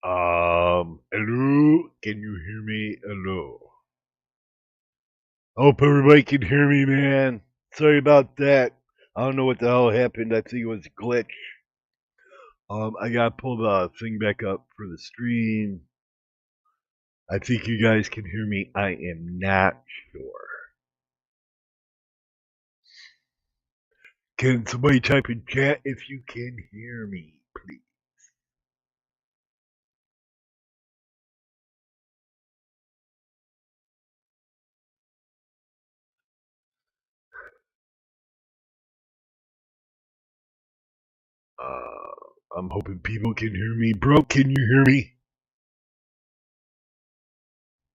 Hello? Can you hear me? Hello. Hope everybody can hear me, man. Sorry about that. I don't know what the hell happened. I think it was a glitch. I gotta pull the thing back up for the stream. I think you guys can hear me. I am not sure. Can somebody type in chat if you can hear me, please? I'm hoping people can hear me. Bro, can you hear me?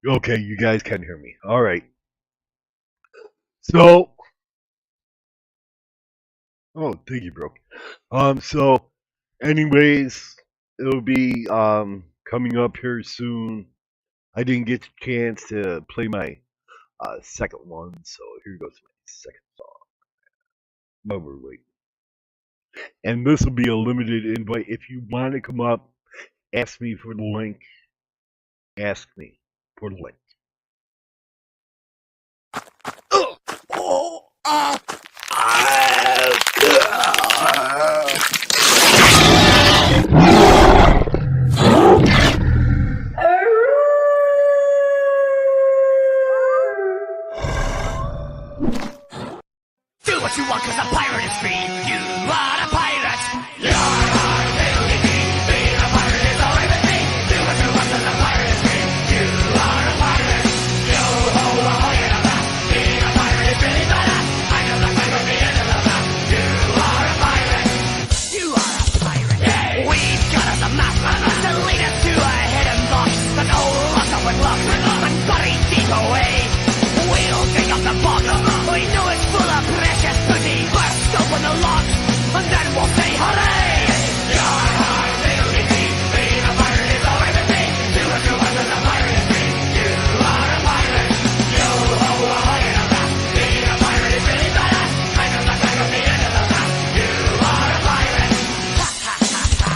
Okay, you guys can hear me. All right. So, oh, thank you, bro. So, anyways, it'll be coming up here soon. I didn't get a chance to play my second one, so here goes my second song. While we're waiting. And this will be a limited invite. If you want to come up, ask me for the link. Ask me for the link. Do what you want, cause a pirate is free. You are a pirate. You're being a pirate is alright with me. Do what you want, cause a pirate is free. You are a pirate. Yo ho, ahoy in a blast. Being a pirate is really badass. I know the fight from the end of the map. You are a pirate. You are a pirate. Yeah. We've got us a map to lead us to a hidden box. An old locked up with luck and buried deep away. We'll dig up the box. We know it's full of precious booty. Burst open the locks, and then we'll say hooray! Your heart will be free. Being a pirate is alright with me. Do what you want as a pirate is free. You are a pirate. Yo ho, ahoy in a blast. Being a pirate is really badass. I know the time of the end of the map. You are a pirate. Ha ha ha ha.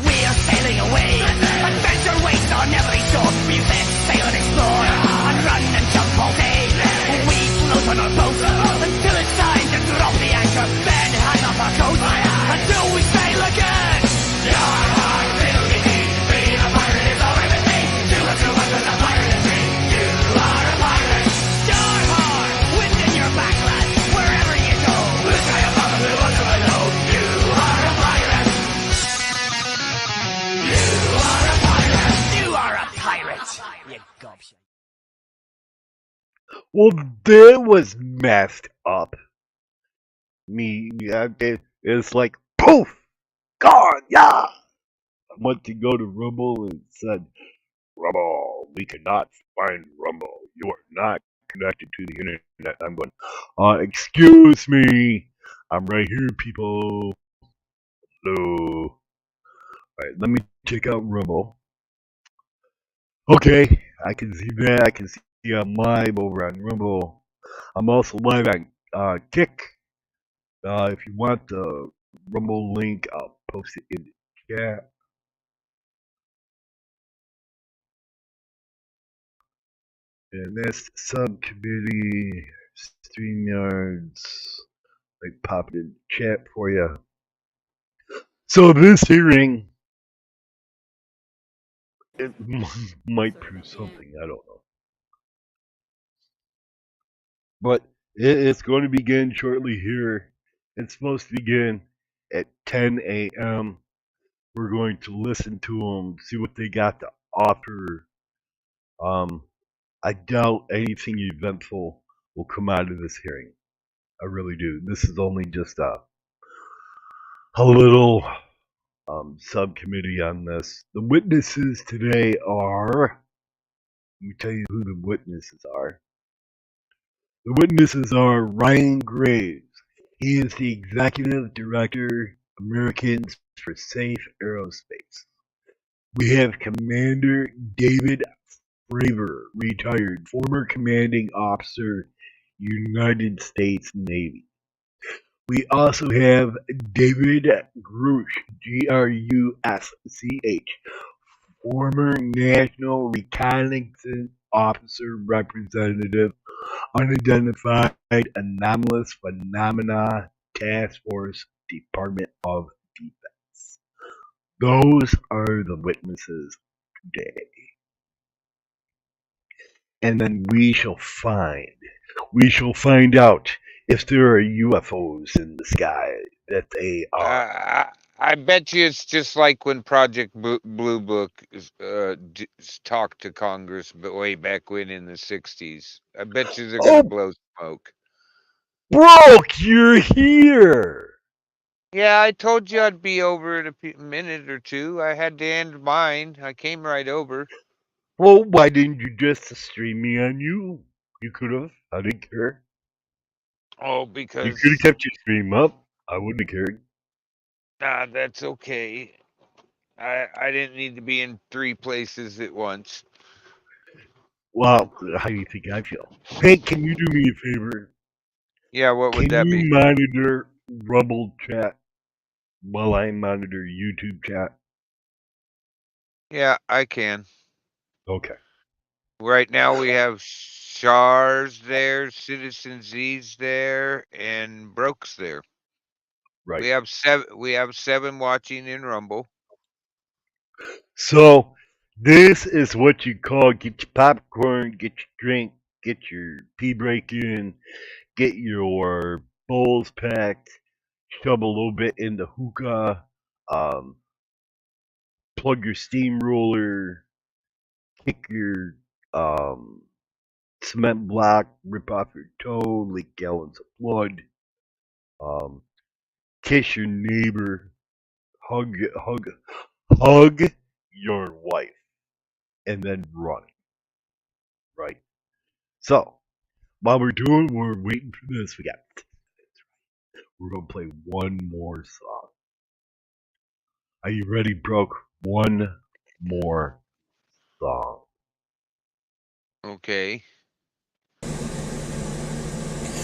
We're sailing away. Adventure waits on every shore. We set sail and explore, and run and jump all day. We float on our boat until it's time to drop the anchor, then hang up our coat until we sail again. Your heart will be free. Being a pirate is alright with me. Do what you want as a pirate is free. You are a pirate. Your heart, wind in your back, lad. Wherever you go, the sky above and the water below. You are a pirate. You are a pirate. You are a pirate. You gobshite. Well, that was messed up. It's like poof, gone, yeah. I went to go to Rumble and said, Rumble, we cannot find Rumble. You are not connected to the internet. I'm going, excuse me. I'm right here, people. Hello. Alright, let me check out Rumble. Okay, I can see that. I can see I'm live over on Rumble. I'm also live on Kick. If you want the Rumble link, I'll post it in the chat. And that's subcommittee StreamYards. I pop it in the chat for you. So this hearing, it might prove something. I don't know. But it's going to begin shortly here. It's supposed to begin at 10 a.m. We're going to listen to them, see what they got to offer. I doubt anything eventful will come out of this hearing. I really do. This is only just a little subcommittee on this. The witnesses today are, let me tell you who the witnesses are. The witnesses are Ryan Graves. He is the Executive Director, Americans for Safe Aerospace. We have Commander David Fravor, retired, former commanding officer, United States Navy. We also have David Grush, Grusch, former National Reconnaissance Officer Representative, Unidentified Anomalous Phenomena Task Force, Department of Defense. Those are the witnesses today. And then we shall find out if there are UFOs in the sky, that they are. I bet you it's just like when Project Blue Book talked to Congress, but way back when in the '60s. I bet you they're gonna Oh, blow smoke. Broke, you're here! Yeah, I told you I'd be over in a minute or two. I had to end mine. I came right over. Well, why didn't you just stream me on you? You could have. I didn't care. Oh, You could have because kept your stream up. I wouldn't have cared. that's okay. I didn't need to be in 3 places at once. Well, how do you think I feel? Hey, can you do me a favor? Yeah, what would Can that you be? monitor Rumble chat while I monitor YouTube chat? Yeah, I can. Okay, Right now we have Shars there, Citizen Z's there, and Brokes there. right. We have 7 watching in Rumble. So, this is what you call get your popcorn, get your drink, get your pee break in, get your bowls packed, shove a little bit in the hookah, um, plug your steamroller, kick your um, cement block, rip off your toe, leak gallons of blood, um, kiss your neighbor, hug your wife, and then run. Right. So while we're waiting for this, we're gonna play one more song. Are you ready, Broke? One more song. Okay.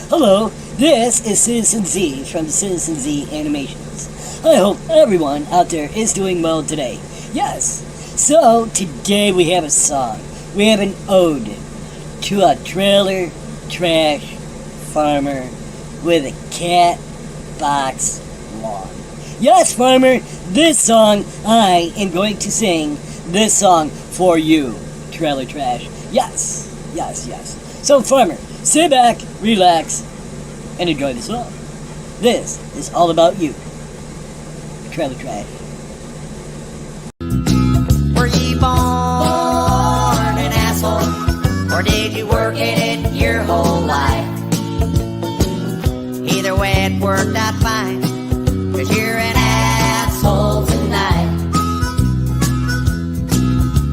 Hello, this is Citizen Z from Citizen Z Animations. I hope everyone out there is doing well today. Yes, so today we have a song. We have an ode to a trailer trash farmer with a cat box lawn. Yes, farmer, this song I am going to sing this song for you, trailer trash. Yes, yes, yes. So, farmer, sit back, relax, and enjoy the song. This is all about you, trailer trash. Were you born an asshole, or did you work at it your whole life? Either way, it worked out fine, 'cause you're an asshole tonight.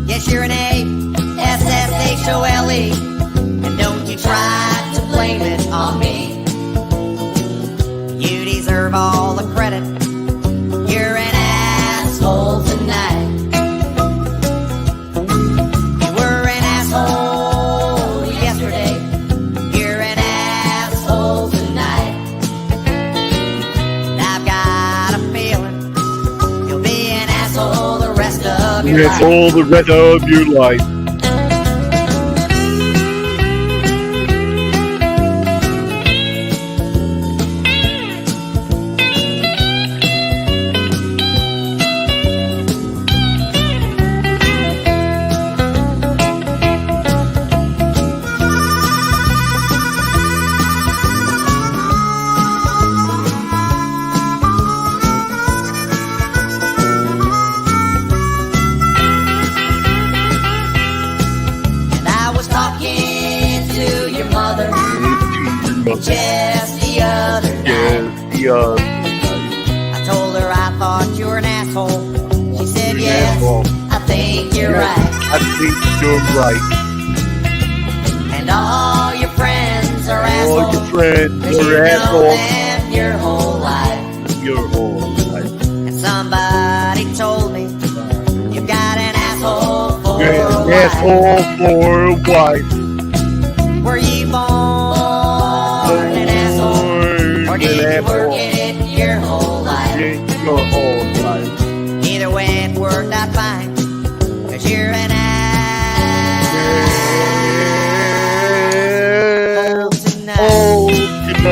Yes, you're an A-S-S-H-O-L-E, and don't you try to blame it on me. You deserve all the credit. You're an asshole tonight. You were an asshole yesterday. You're an asshole tonight. And I've got a feeling you'll be an asshole the rest of your That's life. all the rest of your life. And I was talking to your mother just the other night. I told her I thought you were an asshole. She said, yes, I think you're right. I think you're right. And all your friends are All assholes. your friends 'Cause are you know assholes. them your whole life. Your whole life. And somebody told me you've got an asshole for You're a an wife. asshole for a wife. Were you born an asshole? Or did you work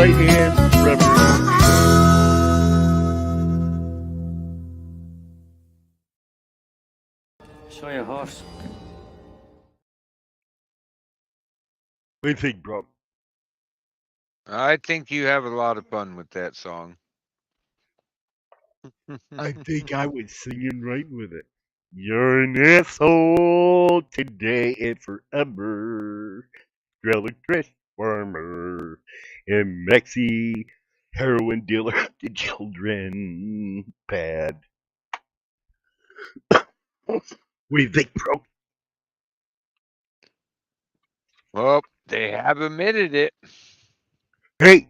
I am forever. Show your horse. What do you think, bro? I think you have a lot of fun with that song. I think I was singing right with it. You're an asshole today and forever. Driller trash farmer and Mexi heroin dealer to children. Bad. What do you think, bro? Well, they have admitted it. Hey,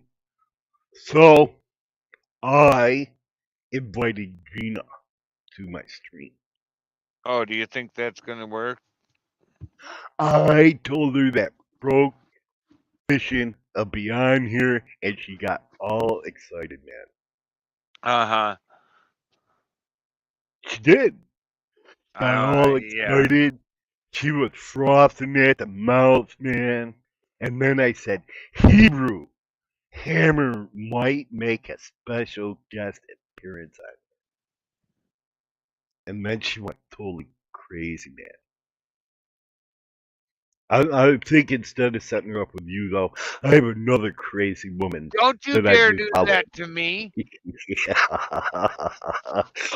so I invited Gina to my stream. Oh, do you think that's gonna work? I told her that broke fishing will be on here, and she got all excited, man. Uh-huh. She did. Got all Yeah. excited. She was frothing at the mouth, man. And then I said, Hebrew Hammer might make a special guest appearance on it. And then she went totally crazy, man. I think instead of setting her up with you, though, I have another crazy woman Don't you that I dare do do follow. that to me.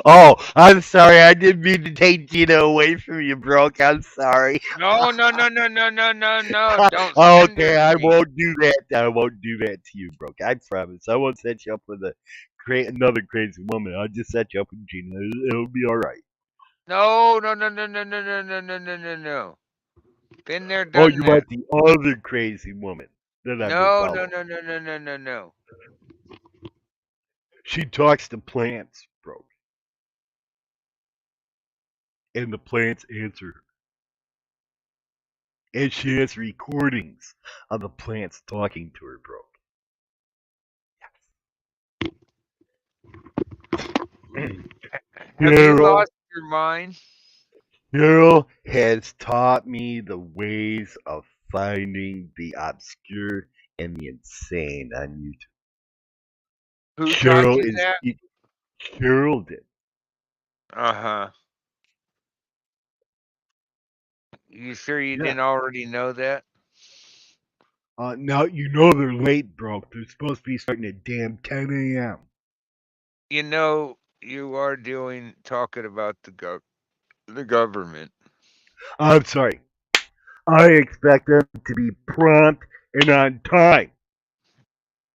Oh, I'm sorry. I didn't mean to take Gina away from you, Broke. I'm sorry. No, no, no, no, no, no, no, no. Don't send her Okay, to I me. won't do that. I won't do that to you, Broke. I promise. I won't set you up with another crazy woman. I'll just set you up with Gina. It'll be all right. No, no, no, no, no, no, no, no, no, no, no, no. Been there, Oh, done you that. want the other crazy woman that I've been No, no, following? no, no, no, no, no, no. She talks to plants, Broke, and the plants answer her. And she has recordings of the plants talking to her, Broke. Have you Carol, lost your mind? Cheryl has taught me the ways of finding the obscure and the insane on YouTube. Who taught Cheryl you is that? Cheryl did. Uh-huh. You sure you Yeah. didn't already know that? Now you know they're late, Broke. They're supposed to be starting at damn 10 a.m. You know, you are talking about the government. I'm sorry. I expect them to be prompt and on time.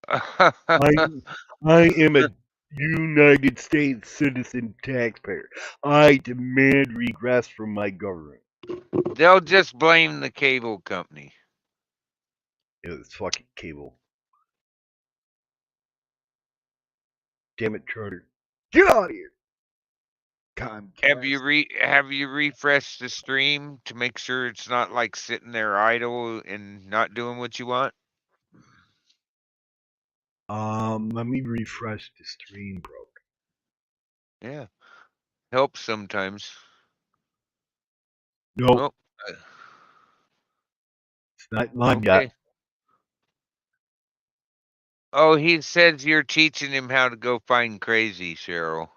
I I am a United States citizen taxpayer. I demand regress from my government. They'll just blame the cable company. It was fucking cable. Damn it, Charter. Get out of here. Comcast. Have you refreshed the stream to make sure it's not like sitting there idle and not doing what you want? Let me refresh the stream, Broke. Yeah. Helps sometimes. Nope, Oh, it's not live okay. yet. Oh, he says you're teaching him how to go find crazy, Cheryl.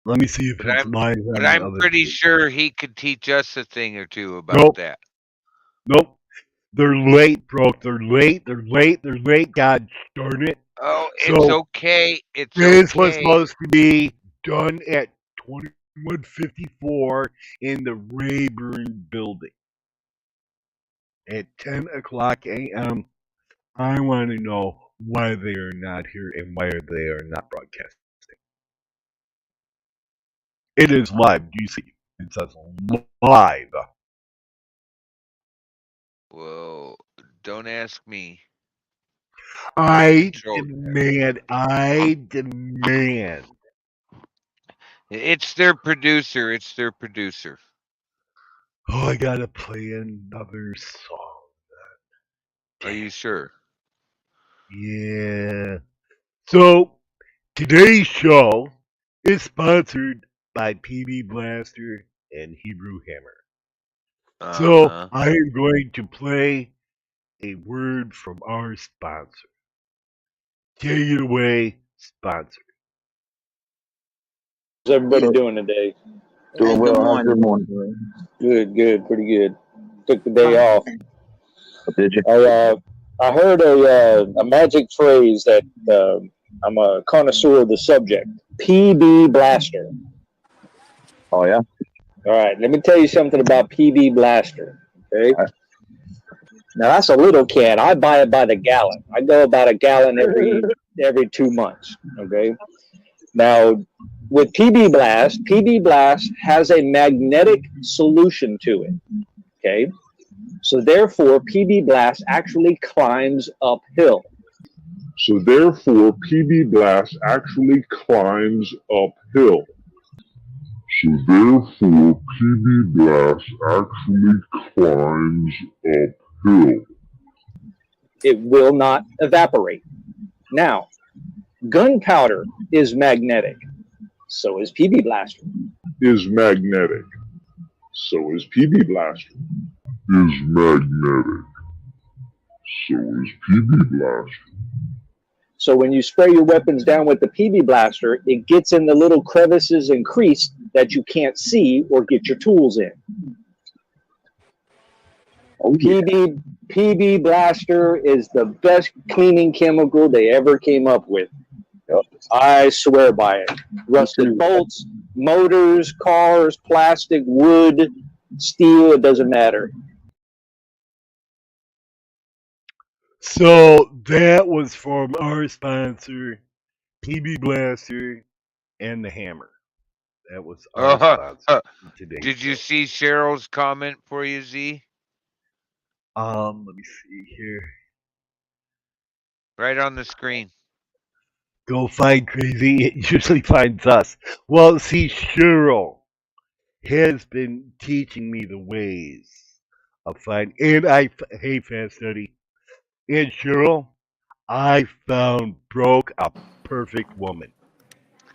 Let me see if But it's I'm live but on the I'm other pretty page. sure he could teach us a thing or two about Nope, that. nope. They're late, Broke. They're late. They're late. They're late. God darn it. Oh, it's So okay. It's this was okay. supposed to be done at 2154 in the Rayburn building at 10 o'clock a.m. I want to know why they are not here and why they are not broadcasting. It is live. Do you see? It says live. Well, don't ask me. I Control that. demand. I demand. It's their producer. It's their producer. Oh, I gotta play another song. Are you sure? Yeah. So today's show is sponsored by PB Blaster and Hebrew Hammer. So Uh-huh. I am going to play a word from our sponsor. Take it away, sponsor. How's everybody doing today? Doing well. How's your morning? Good, pretty good. Took the day off. Did you? I heard a magic phrase that I'm a connoisseur of the subject. PB Blaster. Oh yeah. All right, let me tell you something about PB Blaster. Okay. All right. Now that's a little can. I buy it by the gallon. I go about a gallon every 2 months. Okay. Now with PB Blast has a magnetic solution to it. Okay. So therefore, PB Blast actually climbs uphill. So therefore, PB Blast actually climbs uphill. So therefore, PB Blast actually climbs uphill. It will not evaporate. Now, gunpowder is magnetic. So is PB Blaster. Is magnetic. So is PB Blaster. Is magnetic. So is PB Blaster. So when you spray your weapons down with the PB Blaster, it gets in the little crevices and crease that you can't see or get your tools in. Oh, yeah. PB Blaster is the best cleaning chemical they ever came up with. Yep. I swear by it. Rusted bolts, motors, cars, plastic, wood, steel, it doesn't matter. So that was from our sponsor, PB Blaster and the Hammer. That was our sponsor today. Did you see Cheryl's comment for you, Z? Let me see here. Right on the screen. Go find Crazy. It usually finds us. Well, see, Cheryl has been teaching me the ways of finding. And hey, Fast Study. And Cheryl, I found Broke a perfect woman.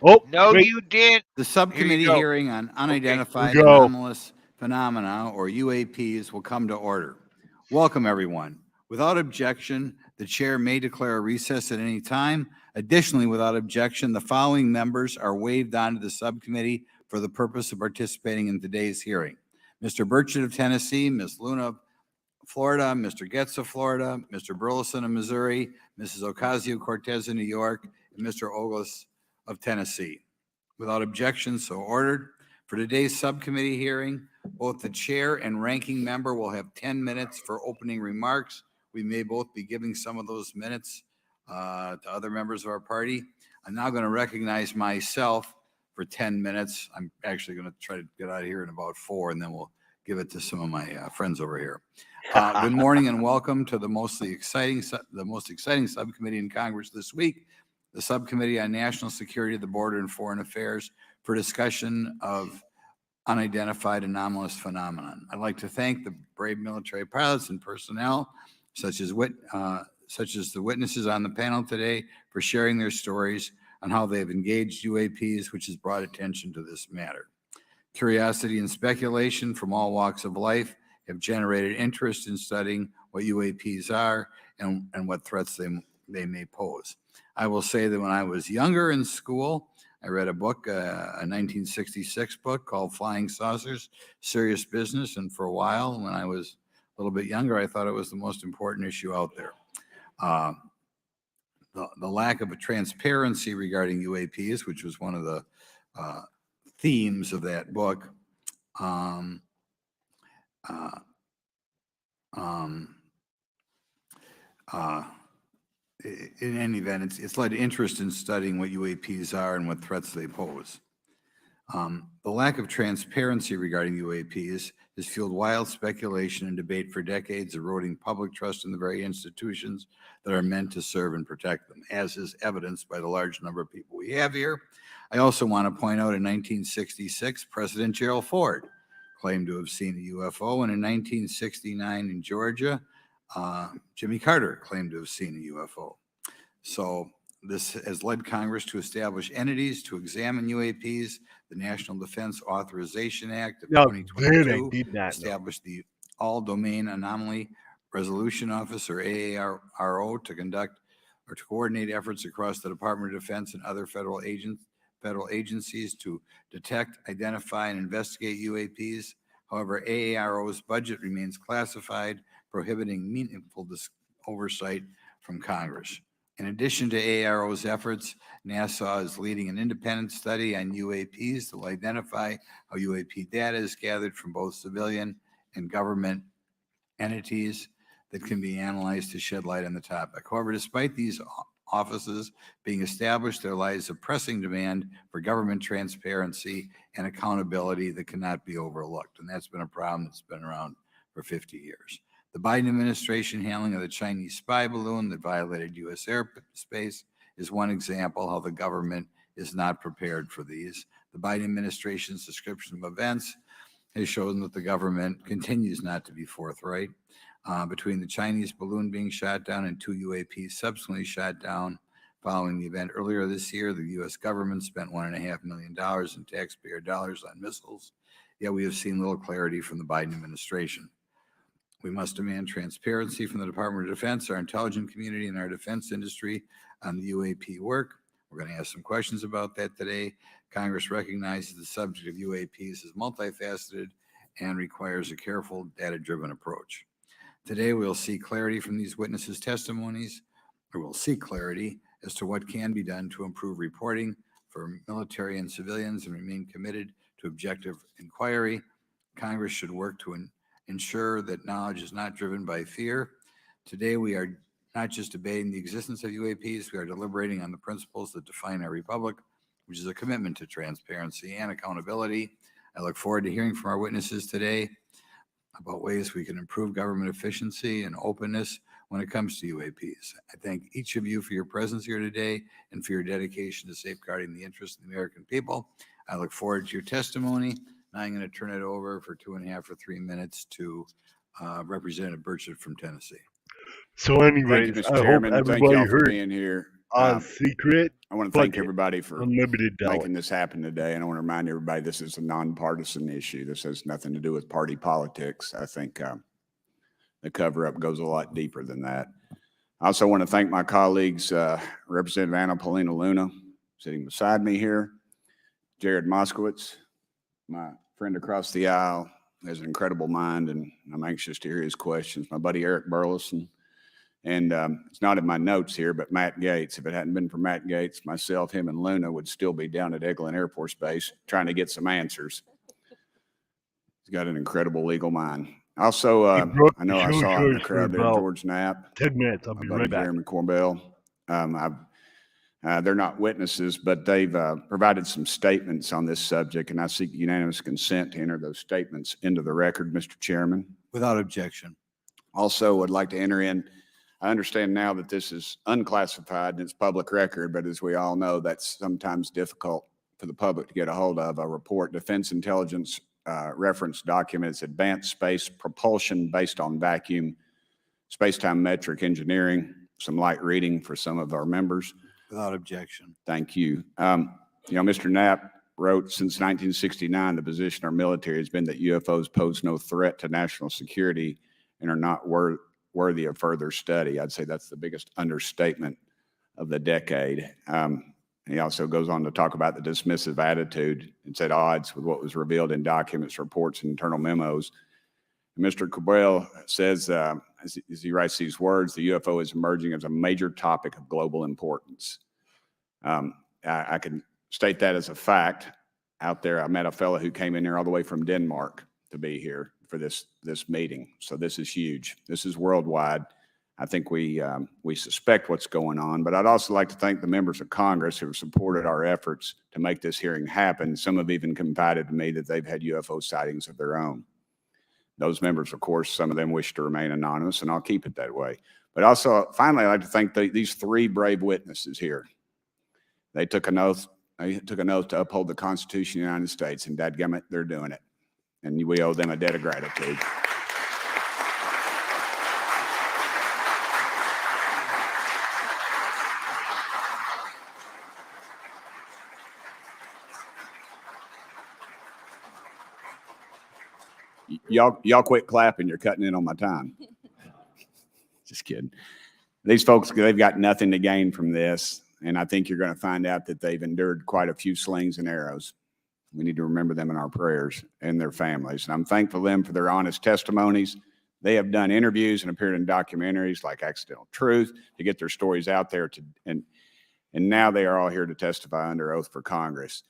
Oh, No, wait. you didn't. The subcommittee go. hearing on unidentified Here we go. anomalous phenomena, or UAPs, will come to order. Welcome, everyone. Without objection, the chair may declare a recess at any time. Additionally, without objection, the following members are waived onto the subcommittee for the purpose of participating in today's hearing: Mr. Burchett of Tennessee, Ms. Luna of Florida, Mr. Getz of Florida, Mr. Burleson of Missouri, Mrs. Ocasio-Cortez of New York, and Mr. Ogles of Tennessee. Without objection, so ordered. For today's subcommittee hearing, both the chair and ranking member will have 10 minutes for opening remarks. We may both be giving some of those minutes to other members of our party. I'm now going to recognize myself for 10 minutes. I'm actually going to try to get out of here in about 4, and then we'll give it to some of my friends over here. Good morning and welcome to the most exciting subcommittee in Congress this week, the Subcommittee on National Security, the Border, and Foreign Affairs, for discussion of unidentified anomalous phenomenon. I'd like to thank the brave military pilots and personnel, such as the witnesses on the panel today, for sharing their stories on how they have engaged UAPs, which has brought attention to this matter. Curiosity and speculation from all walks of life have generated interest in studying what UAPs are and what threats they may pose. I will say that when I was younger in school, I read a book, a 1966 book called Flying Saucers, Serious Business. And for a while, when I was a little bit younger, I thought it was the most important issue out there. The lack of a transparency regarding UAPs, which was one of the themes of that book, in any event, it's led to interest in studying what UAPs are and what threats they pose. The lack of transparency regarding UAPs has fueled wild speculation and debate for decades, eroding public trust in the very institutions that are meant to serve and protect them, as is evidenced by the large number of people we have here. I also want to point out in 1966, President Gerald Ford claimed to have seen a UFO, and in 1969 in Georgia, Jimmy Carter claimed to have seen a UFO. So this has led Congress to establish entities to examine UAPs. The National Defense Authorization Act of 2022 established the All Domain Anomaly Resolution Office, or AARO, to conduct or to coordinate efforts across the Department of Defense and other federal agencies to detect, identify, and investigate UAPs. However, AARO's budget remains classified, prohibiting meaningful oversight from Congress. In addition to AARO's efforts, NASA is leading an independent study on UAPs that will identify how UAP data is gathered from both civilian and government entities that can be analyzed to shed light on the topic. However, despite these offices being established, there lies a pressing demand for government transparency and accountability that cannot be overlooked. And that's been a problem that's been around for 50 years. The Biden administration handling of the Chinese spy balloon that violated U.S. airspace is one example how the government is not prepared for these. The Biden administration's description of events has shown that the government continues not to be forthright. Between the Chinese balloon being shot down and 2 UAPs subsequently shot down following the event earlier this year, the U.S. government spent $1.5 million in taxpayer dollars on missiles, yet we have seen little clarity from the Biden administration. We must demand transparency from the Department of Defense, our intelligence community, and our defense industry on the UAP work. We're going to ask some questions about that today. Congress recognizes the subject of UAPs is multifaceted and requires a careful, data-driven approach. Today, we'll see clarity from these witnesses' testimonies, or we'll seek clarity as to what can be done to improve reporting for military and civilians and remain committed to objective inquiry. Congress should work to ensure that knowledge is not driven by fear. Today, we are not just debating the existence of UAPs, we are deliberating on the principles that define our republic, which is a commitment to transparency and accountability. I look forward to hearing from our witnesses today about ways we can improve government efficiency and openness when it comes to UAPs. I thank each of you for your presence here today and for your dedication to safeguarding the interests of the American people. I look forward to your testimony. Now I'm going to turn it over for 2.5 or 3 minutes to Representative Burchett from Tennessee. So Thank you, anyways, Mr. I hope Chairman. Thank everybody y'all for heard being here. secret I want to thank bucket, everybody for unlimited dollars. making this happen today. And I want to remind everybody this is a nonpartisan issue. This has nothing to do with party politics. I think the cover-up goes a lot deeper than that. I also want to thank my colleagues, Representative Anna Paulina Luna, sitting beside me here, Jared Moskowitz, my friend across the aisle, has an incredible mind, and I'm anxious to hear his questions. My buddy Eric Burleson, and it's not in my notes here, but Matt Gates. If it hadn't been for Matt Gates, myself, him, and Luna would still be down at Eglin Air Force Base trying to get some answers. He's got an incredible legal mind. Also, I know I saw in the crowd there George Knapp, 10 minutes. I'll be right back. Jeremy Corbell. They're not witnesses, but they've provided some statements on this subject, and I seek unanimous consent to enter those statements into the record, Mr. Chairman. Without objection. Also, would like to enter in, I understand now that this is unclassified and it's public record, but as we all know, that's sometimes difficult for the public to get a hold of. A report, Defense Intelligence reference documents, advanced space propulsion based on vacuum, space-time metric engineering, some light reading for some of our members. Without objection. Thank you. Mr. Knapp wrote, since 1969, the position our military has been that UFOs pose no threat to national security and are not worthy of further study. I'd say that's the biggest understatement of the decade. He also goes on to talk about the dismissive attitude. It's at odds with what was revealed in documents, reports, and internal memos. Mr. Cabral says, as he writes these words, the UFO is emerging as a major topic of global importance. I can state that as a fact. Out there, I met a fellow who came in here all the way from Denmark to be here for this meeting. So this is huge. This is worldwide. I think we suspect what's going on, but I'd also like to thank the members of Congress who have supported our efforts to make this hearing happen. Some have even confided to me that they've had UFO sightings of their own. Those members, of course, some of them wish to remain anonymous, and I'll keep it that way. But also, finally, I'd like to thank these 3 brave witnesses here. They took an oath. They took an oath to uphold the Constitution of the United States, and dadgummit, they're doing it. And we owe them a debt of gratitude. Y'all quit clapping. You're cutting in on my time. Just kidding. These folks, they've got nothing to gain from this. And I think you're going to find out that they've endured quite a few slings and arrows. We need to remember them in our prayers and their families. And I'm thankful to them for their honest testimonies. They have done interviews and appeared in documentaries like Accidental Truth to get their stories out there. And now they are all here to testify under oath for Congress.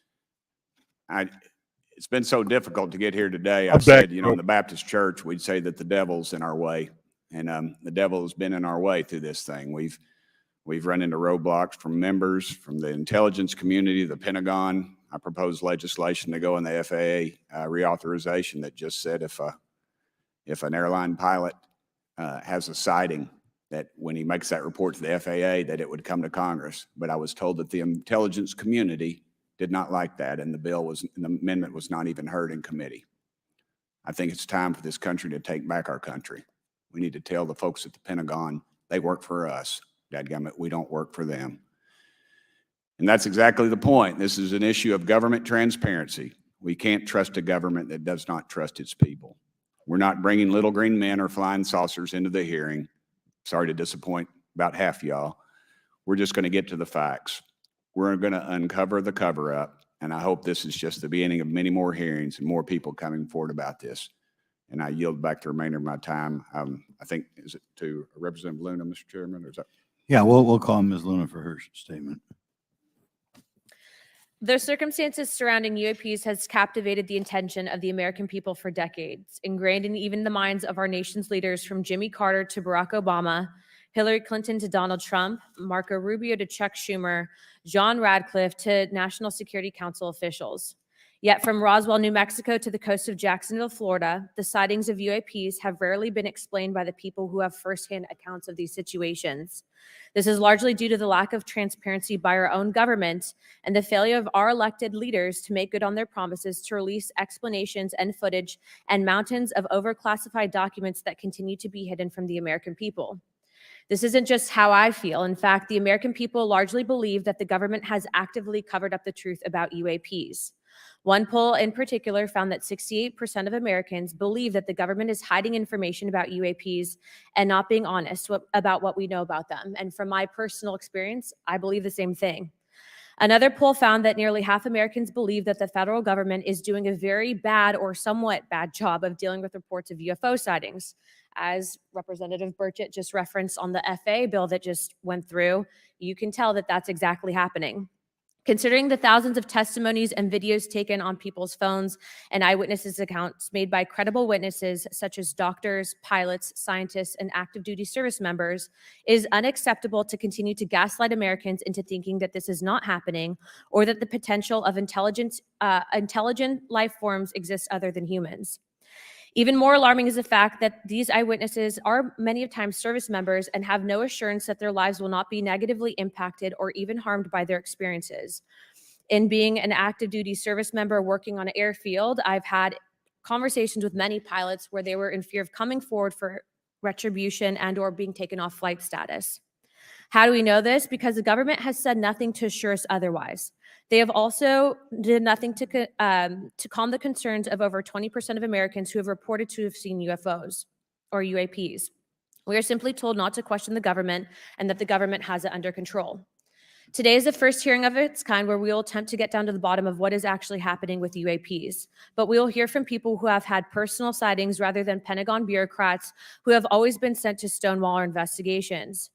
It's been so difficult to get here today. I said, you know, in the Baptist church, we'd say that the devil's in our way. And the devil has been in our way through this thing. We've run into roadblocks from members, from the intelligence community, the Pentagon. I proposed legislation to go in the FAA reauthorization that just said if an airline pilot has a sighting, that when he makes that report to the FAA, that it would come to Congress. But I was told that the intelligence community did not like that, and the amendment was not even heard in committee. I think it's time for this country to take back our country. We need to tell the folks at the Pentagon they work for us. Dadgummit, we don't work for them. And that's exactly the point. This is an issue of government transparency. We can't trust a government that does not trust its people. We're not bringing little green men or flying saucers into the hearing. Sorry to disappoint about half y'all. We're just going to get to the facts. We're going to uncover the cover-up, and I hope this is just the beginning of many more hearings and more people coming forward about this. And I yield back the remainder of my time. I think, is it to Representative Luna, Mr. Chairman, or is that? Yeah, we'll call Ms. Luna for her statement. The circumstances surrounding UAPs has captivated the attention of the American people for decades, ingrained in even the minds of our nation's leaders from Jimmy Carter to Barack Obama, Hillary Clinton to Donald Trump, Marco Rubio to Chuck Schumer, John Radcliffe to National Security Council officials. Yet from Roswell, New Mexico to the coast of Jacksonville, Florida, the sightings of UAPs have rarely been explained by the people who have firsthand accounts of these situations. This is largely due to the lack of transparency by our own government and the failure of our elected leaders to make good on their promises to release explanations and footage and mountains of overclassified documents that continue to be hidden from the American people. This isn't just how I feel. In fact, the American people largely believe that the government has actively covered up the truth about UAPs. One poll in particular found that 68% of Americans believe that the government is hiding information about UAPs and not being honest about what we know about them. And from my personal experience, I believe the same thing. Another poll found that nearly half Americans believe that the federal government is doing a very bad or somewhat bad job of dealing with reports of UFO sightings. As Representative Burchett just referenced on the FAA bill that just went through, you can tell that that's exactly happening. Considering the thousands of testimonies and videos taken on people's phones and eyewitnesses' accounts made by credible witnesses such as doctors, pilots, scientists, and active duty service members, it is unacceptable to continue to gaslight Americans into thinking that this is not happening or that the potential of intelligent life forms exists other than humans. Even more alarming is the fact that these eyewitnesses are many times service members and have no assurance that their lives will not be negatively impacted or even harmed by their experiences. In being an active duty service member working on an airfield, I've had conversations with many pilots where they were in fear of coming forward for retribution and or being taken off flight status. How do we know this? Because the government has said nothing to assure us otherwise. They have also did nothing to calm the concerns of over 20% of Americans who have reported to have seen UFOs or UAPs. We are simply told not to question the government and that the government has it under control. Today is the first hearing of its kind where we will attempt to get down to the bottom of what is actually happening with UAPs. But we will hear from people who have had personal sightings rather than Pentagon bureaucrats who have always been sent to stonewall our investigations.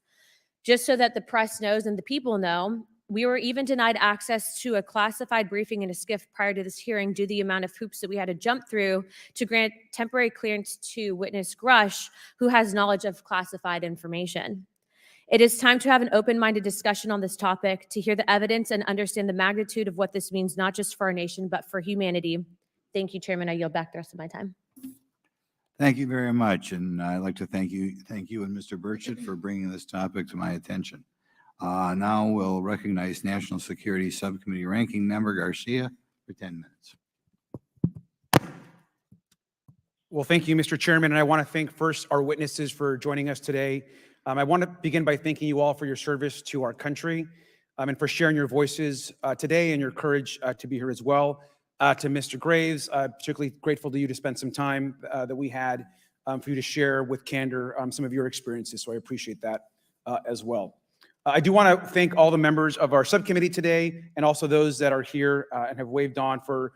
Just so that the press knows and the people know, we were even denied access to a classified briefing in a SCIF prior to this hearing due to the amount of hoops that we had to jump through to grant temporary clearance to witness Grush, who has knowledge of classified information. It is time to have an open-minded discussion on this topic, to hear the evidence and understand the magnitude of what this means, not just for our nation, but for humanity. Thank you, Chairman. I yield back the rest of my time. Thank you very much. And I'd like to thank you and Mr. Burchett for bringing this topic to my attention. Now we'll recognize National Security Subcommittee Ranking Member Garcia for 10 minutes. Well, thank you, Mr. Chairman. And I want to thank first our witnesses for joining us today. I want to begin by thanking you all for your service to our country and for sharing your voices today and your courage to be here as well. To Mr. Graves, particularly grateful to you to spend some time that we had for you to share with candor some of your experiences. So I appreciate that as well. I do want to thank all the members of our subcommittee today and also those that are here and have waved on for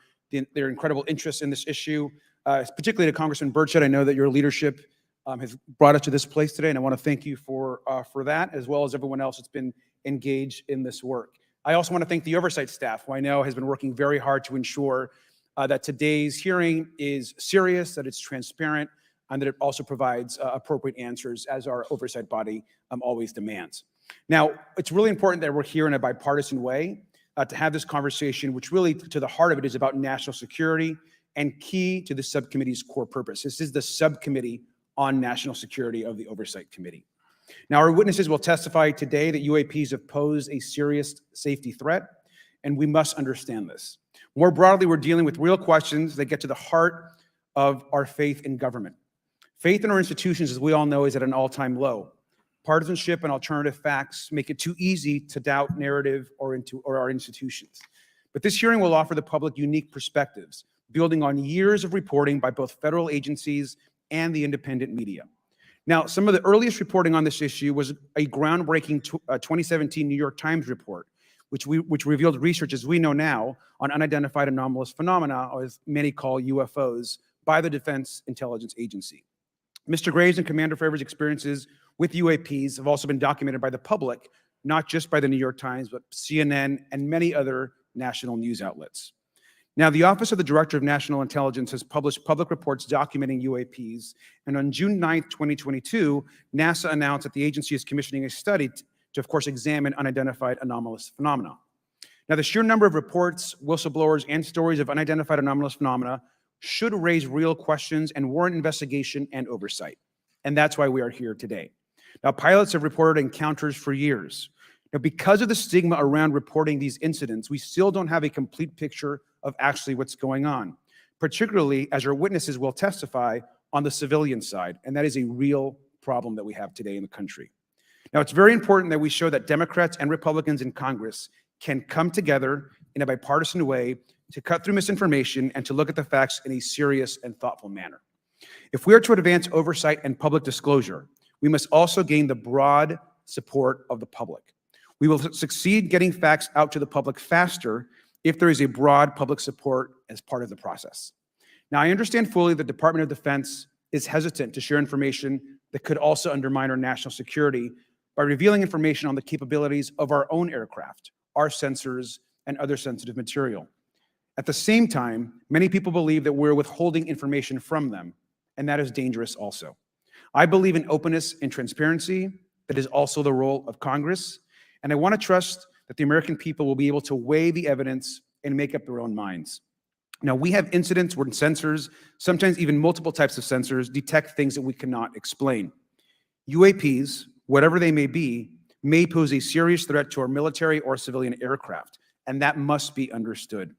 their incredible interest in this issue, particularly to Congressman Burchett. I know that your leadership has brought us to this place today, and I want to thank you for that, as well as everyone else that's been engaged in this work. I also want to thank the oversight staff, who I know has been working very hard to ensure that today's hearing is serious, that it's transparent, and that it also provides appropriate answers, as our oversight body always demands. Now, it's really important that we're here in a bipartisan way to have this conversation, which really, to the heart of it, is about national security and key to the subcommittee's core purpose. This is the subcommittee on national security of the Oversight Committee. Now, our witnesses will testify today that UAPs have posed a serious safety threat, and we must understand this. More broadly, we're dealing with real questions that get to the heart of our faith in government. Faith in our institutions, as we all know, is at an all-time low. Partisanship and alternative facts make it too easy to doubt narrative or our institutions. But this hearing will offer the public unique perspectives, building on years of reporting by both federal agencies and the independent media. Now, some of the earliest reporting on this issue was a groundbreaking 2017 New York Times report, which revealed research, as we know now, on unidentified anomalous phenomena, or as many call UFOs, by the Defense Intelligence Agency. Mr. Graves and Commander Favor's experiences with UAPs have also been documented by the public, not just by the New York Times, but CNN and many other national news outlets. Now, the Office of the Director of National Intelligence has published public reports documenting UAPs, and on June 9th, 2022, NASA announced that the agency is commissioning a study to, of course, examine unidentified anomalous phenomena. Now, the sheer number of reports, whistleblowers, and stories of unidentified anomalous phenomena should raise real questions and warrant investigation and oversight, and that's why we are here today. Now, pilots have reported encounters for years. Now, because of the stigma around reporting these incidents, we still don't have a complete picture of actually what's going on, particularly as our witnesses will testify on the civilian side, and that is a real problem that we have today in the country. Now, it's very important that we show that Democrats and Republicans in Congress can come together in a bipartisan way to cut through misinformation and to look at the facts in a serious and thoughtful manner. If we are to advance oversight and public disclosure, we must also gain the broad support of the public. We will succeed getting facts out to the public faster if there is a broad public support as part of the process. Now, I understand fully the Department of Defense is hesitant to share information that could also undermine our national security by revealing information on the capabilities of our own aircraft, our sensors, and other sensitive material. At the same time, many people believe that we're withholding information from them, and that is dangerous also. I believe in openness and transparency. That is also the role of Congress, and I want to trust that the American people will be able to weigh the evidence and make up their own minds. Now, we have incidents where sensors, sometimes even multiple types of sensors, detect things that we cannot explain. UAPs, whatever they may be, may pose a serious threat to our military or civilian aircraft, and that must be understood.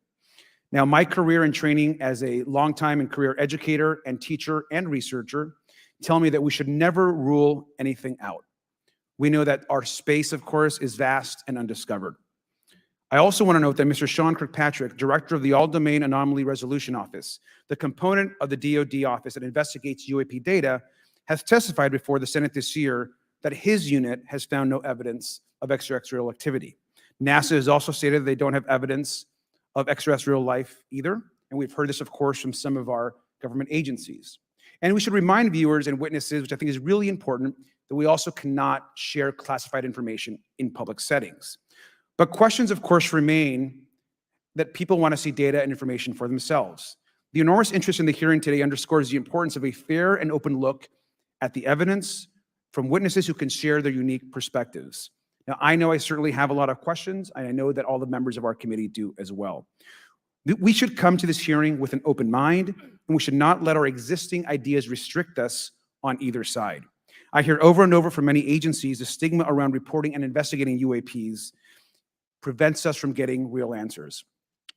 Now, my career and training as a longtime and career educator and teacher and researcher tell me that we should never rule anything out. We know that our space, of course, is vast and undiscovered. I also want to note that Mr. Sean Kirkpatrick, director of the All-Domain Anomaly Resolution Office, the component of the DoD office that investigates UAP data, has testified before the Senate this year that his unit has found no evidence of extraterrestrial activity. NASA has also stated they don't have evidence of extraterrestrial life either, and we've heard this, of course, from some of our government agencies. And we should remind viewers and witnesses, which I think is really important, that we also cannot share classified information in public settings. But questions, of course, remain that people want to see data and information for themselves. The enormous interest in the hearing today underscores the importance of a fair and open look at the evidence from witnesses who can share their unique perspectives. Now, I know I certainly have a lot of questions, and I know that all the members of our committee do as well. We should come to this hearing with an open mind, and we should not let our existing ideas restrict us on either side. I hear over and over from many agencies the stigma around reporting and investigating UAPs prevents us from getting real answers.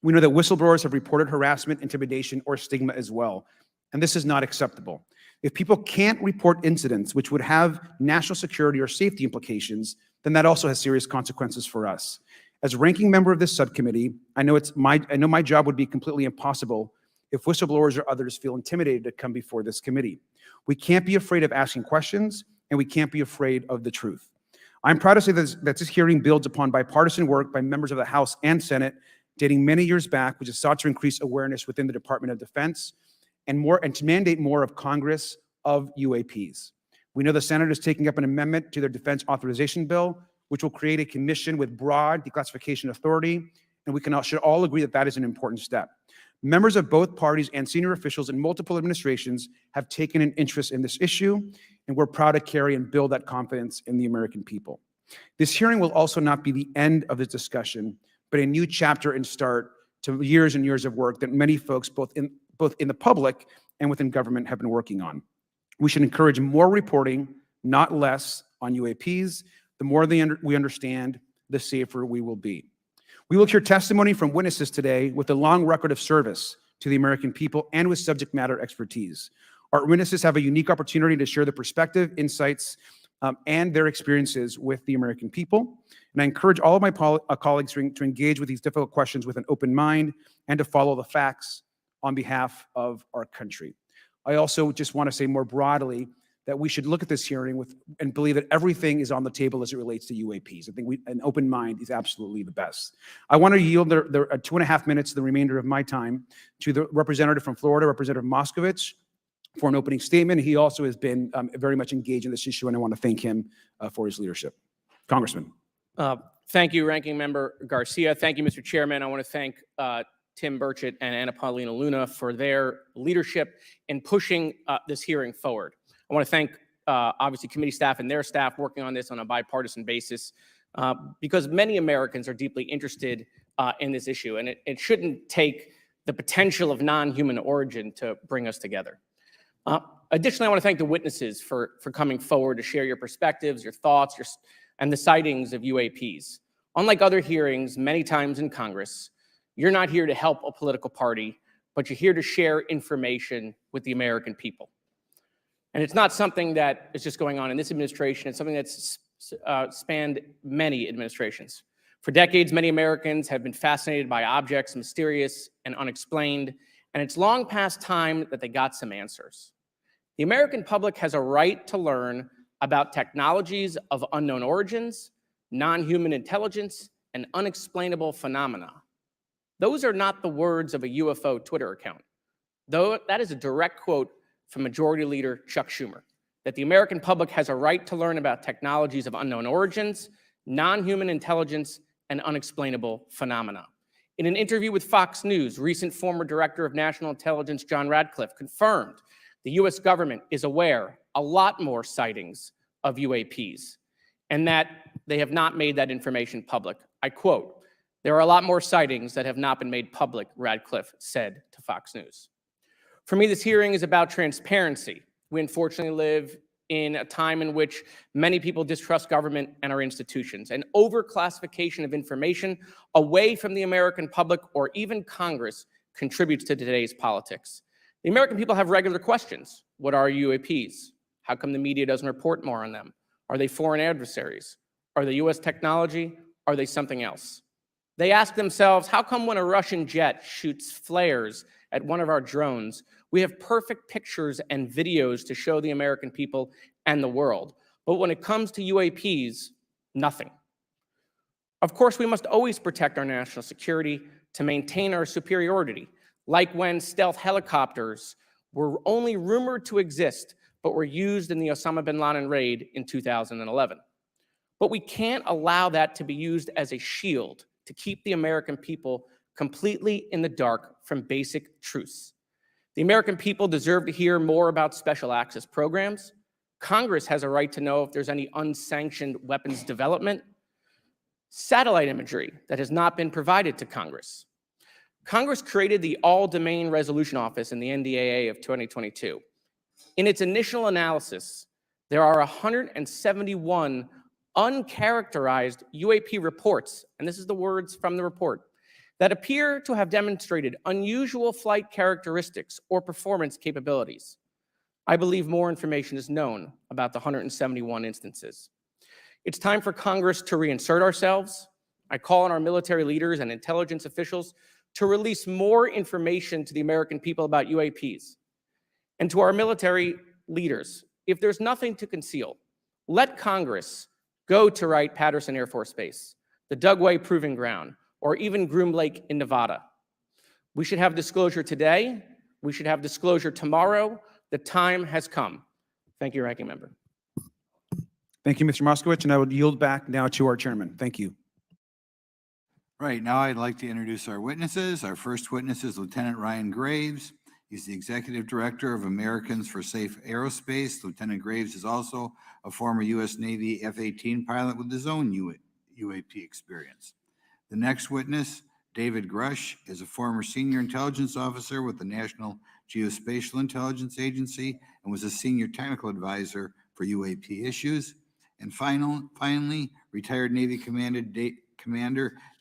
We know that whistleblowers have reported harassment, intimidation, or stigma as well, and this is not acceptable. If people can't report incidents which would have national security or safety implications, then that also has serious consequences for us. As ranking member of this subcommittee, I know my job would be completely impossible if whistleblowers or others feel intimidated to come before this committee. We can't be afraid of asking questions, and we can't be afraid of the truth. I'm proud to say that this hearing builds upon bipartisan work by members of the House and Senate dating many years back, which has sought to increase awareness within the Department of Defense and to mandate more of Congress of UAPs. We know the Senate is taking up an amendment to their defense authorization bill, which will create a commission with broad declassification authority, and we should all agree that that is an important step. Members of both parties and senior officials in multiple administrations have taken an interest in this issue, and we're proud to carry and build that confidence in the American people. This hearing will also not be the end of this discussion, but a new chapter and start to years and years of work that many folks, both in the public and within government, have been working on. We should encourage more reporting, not less, on UAPs. The more we understand, the safer we will be. We will hear testimony from witnesses today with a long record of service to the American people and with subject matter expertise. Our witnesses have a unique opportunity to share their perspective, insights, and their experiences with the American people. And I encourage all of my colleagues to engage with these difficult questions with an open mind and to follow the facts on behalf of our country. I also just want to say more broadly that we should look at this hearing and believe that everything is on the table as it relates to UAPs. I think an open mind is absolutely the best. I want to yield the 2.5 minutes, the remainder of my time, to the representative from Florida, Representative Moskowitz, for an opening statement. He also has been very much engaged in this issue, and I want to thank him for his leadership. Congressman. Thank you, Ranking Member Garcia. Thank you, Mr. Chairman. I want to thank Tim Burchett and Anna Paulina Luna for their leadership in pushing this hearing forward. I want to thank, obviously, committee staff and their staff working on this on a bipartisan basis because many Americans are deeply interested in this issue, and it shouldn't take the potential of non-human origin to bring us together. Additionally, I want to thank the witnesses for coming forward to share your perspectives, your thoughts, and the sightings of UAPs. Unlike other hearings many times in Congress, you're not here to help a political party, but you're here to share information with the American people. And it's not something that is just going on in this administration. It's something that's spanned many administrations. For decades, many Americans have been fascinated by objects mysterious and unexplained, and it's long past time that they got some answers. The American public has a right to learn about technologies of unknown origins, non-human intelligence, and unexplainable phenomena. Those are not the words of a UFO Twitter account. Though that is a direct quote from Majority Leader Chuck Schumer, that the American public has a right to learn about technologies of unknown origins, non-human intelligence, and unexplainable phenomena. In an interview with Fox News, recent former Director of National Intelligence John Radcliffe confirmed the US government is aware a lot more sightings of UAPs and that they have not made that information public. I quote, "There are a lot more sightings that have not been made public," Radcliffe said to Fox News. For me, this hearing is about transparency. We unfortunately live in a time in which many people distrust government and our institutions, and overclassification of information away from the American public or even Congress contributes to today's politics. The American people have regular questions. What are UAPs? How come the media doesn't report more on them? Are they foreign adversaries? Are they US technology? Are they something else? They ask themselves, how come when a Russian jet shoots flares at one of our drones, we have perfect pictures and videos to show the American people and the world, but when it comes to UAPs, nothing. Of course, we must always protect our national security to maintain our superiority, like when stealth helicopters were only rumored to exist, but were used in the Osama bin Laden raid in 2011. But we can't allow that to be used as a shield to keep the American people completely in the dark from basic truths. The American people deserve to hear more about special access programs. Congress has a right to know if there's any unsanctioned weapons development, satellite imagery that has not been provided to Congress. Congress created the All-Domain Resolution Office in the NDAA of 2022. In its initial analysis, there are 171 uncharacterized UAP reports, and this is the words from the report, that appear to have demonstrated unusual flight characteristics or performance capabilities. I believe more information is known about the 171 instances. It's time for Congress to reinsert ourselves. I call on our military leaders and intelligence officials to release more information to the American people about UAPs. And to our military leaders, if there's nothing to conceal, let Congress Go to Wright-Patterson Air Force Base, the Dugway Proving Ground, or even Groom Lake in Nevada. We should have disclosure today. We should have disclosure tomorrow. The time has come. Thank you, Ranking Member. Thank you, Mr. Moskowitz, and I would yield back now to our chairman. Thank you. Right, now I'd like to introduce our witnesses. Our first witness is Lieutenant Ryan Graves. He's the Executive Director of Americans for Safe Aerospace. Lieutenant Graves is also a former U.S. Navy F-18 pilot with his own UAP experience. The next witness, David Grush, is a former senior intelligence officer with the National Geospatial Intelligence Agency and was a senior technical advisor for UAP issues. And finally, retired Navy Commander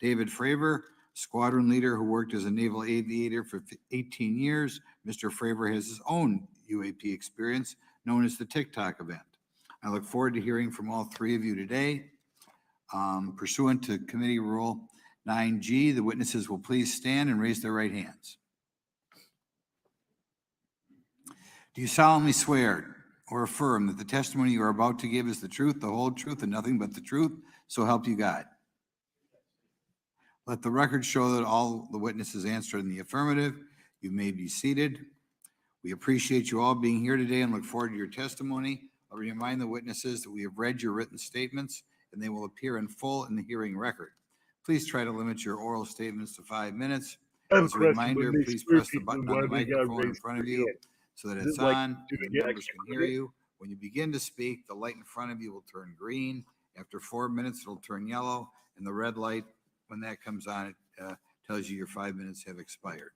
David Fravor, squadron leader who worked as a naval aviator for 18 years. Mr. Fravor has his own UAP experience known as the TikTok event. I look forward to hearing from all three of you today. Pursuant to Committee Rule 9G, the witnesses will please stand and raise their right hands. Do you solemnly swear or affirm that the testimony you are about to give is the truth, the whole truth, and nothing but the truth, so help you God? Let the record show that all the witnesses answered in the affirmative. You may be seated. We appreciate you all being here today and look forward to your testimony. I'll remind the witnesses that we have read your written statements and they will appear in full in the hearing record. Please try to limit your oral statements to 5 minutes. As a reminder, please press the button on the microphone in front of you so that it's on and the members can hear you. When you begin to speak, the light in front of you will turn green. After 4 minutes, it'll turn yellow, and the red light, when that comes on, it tells you your 5 minutes have expired.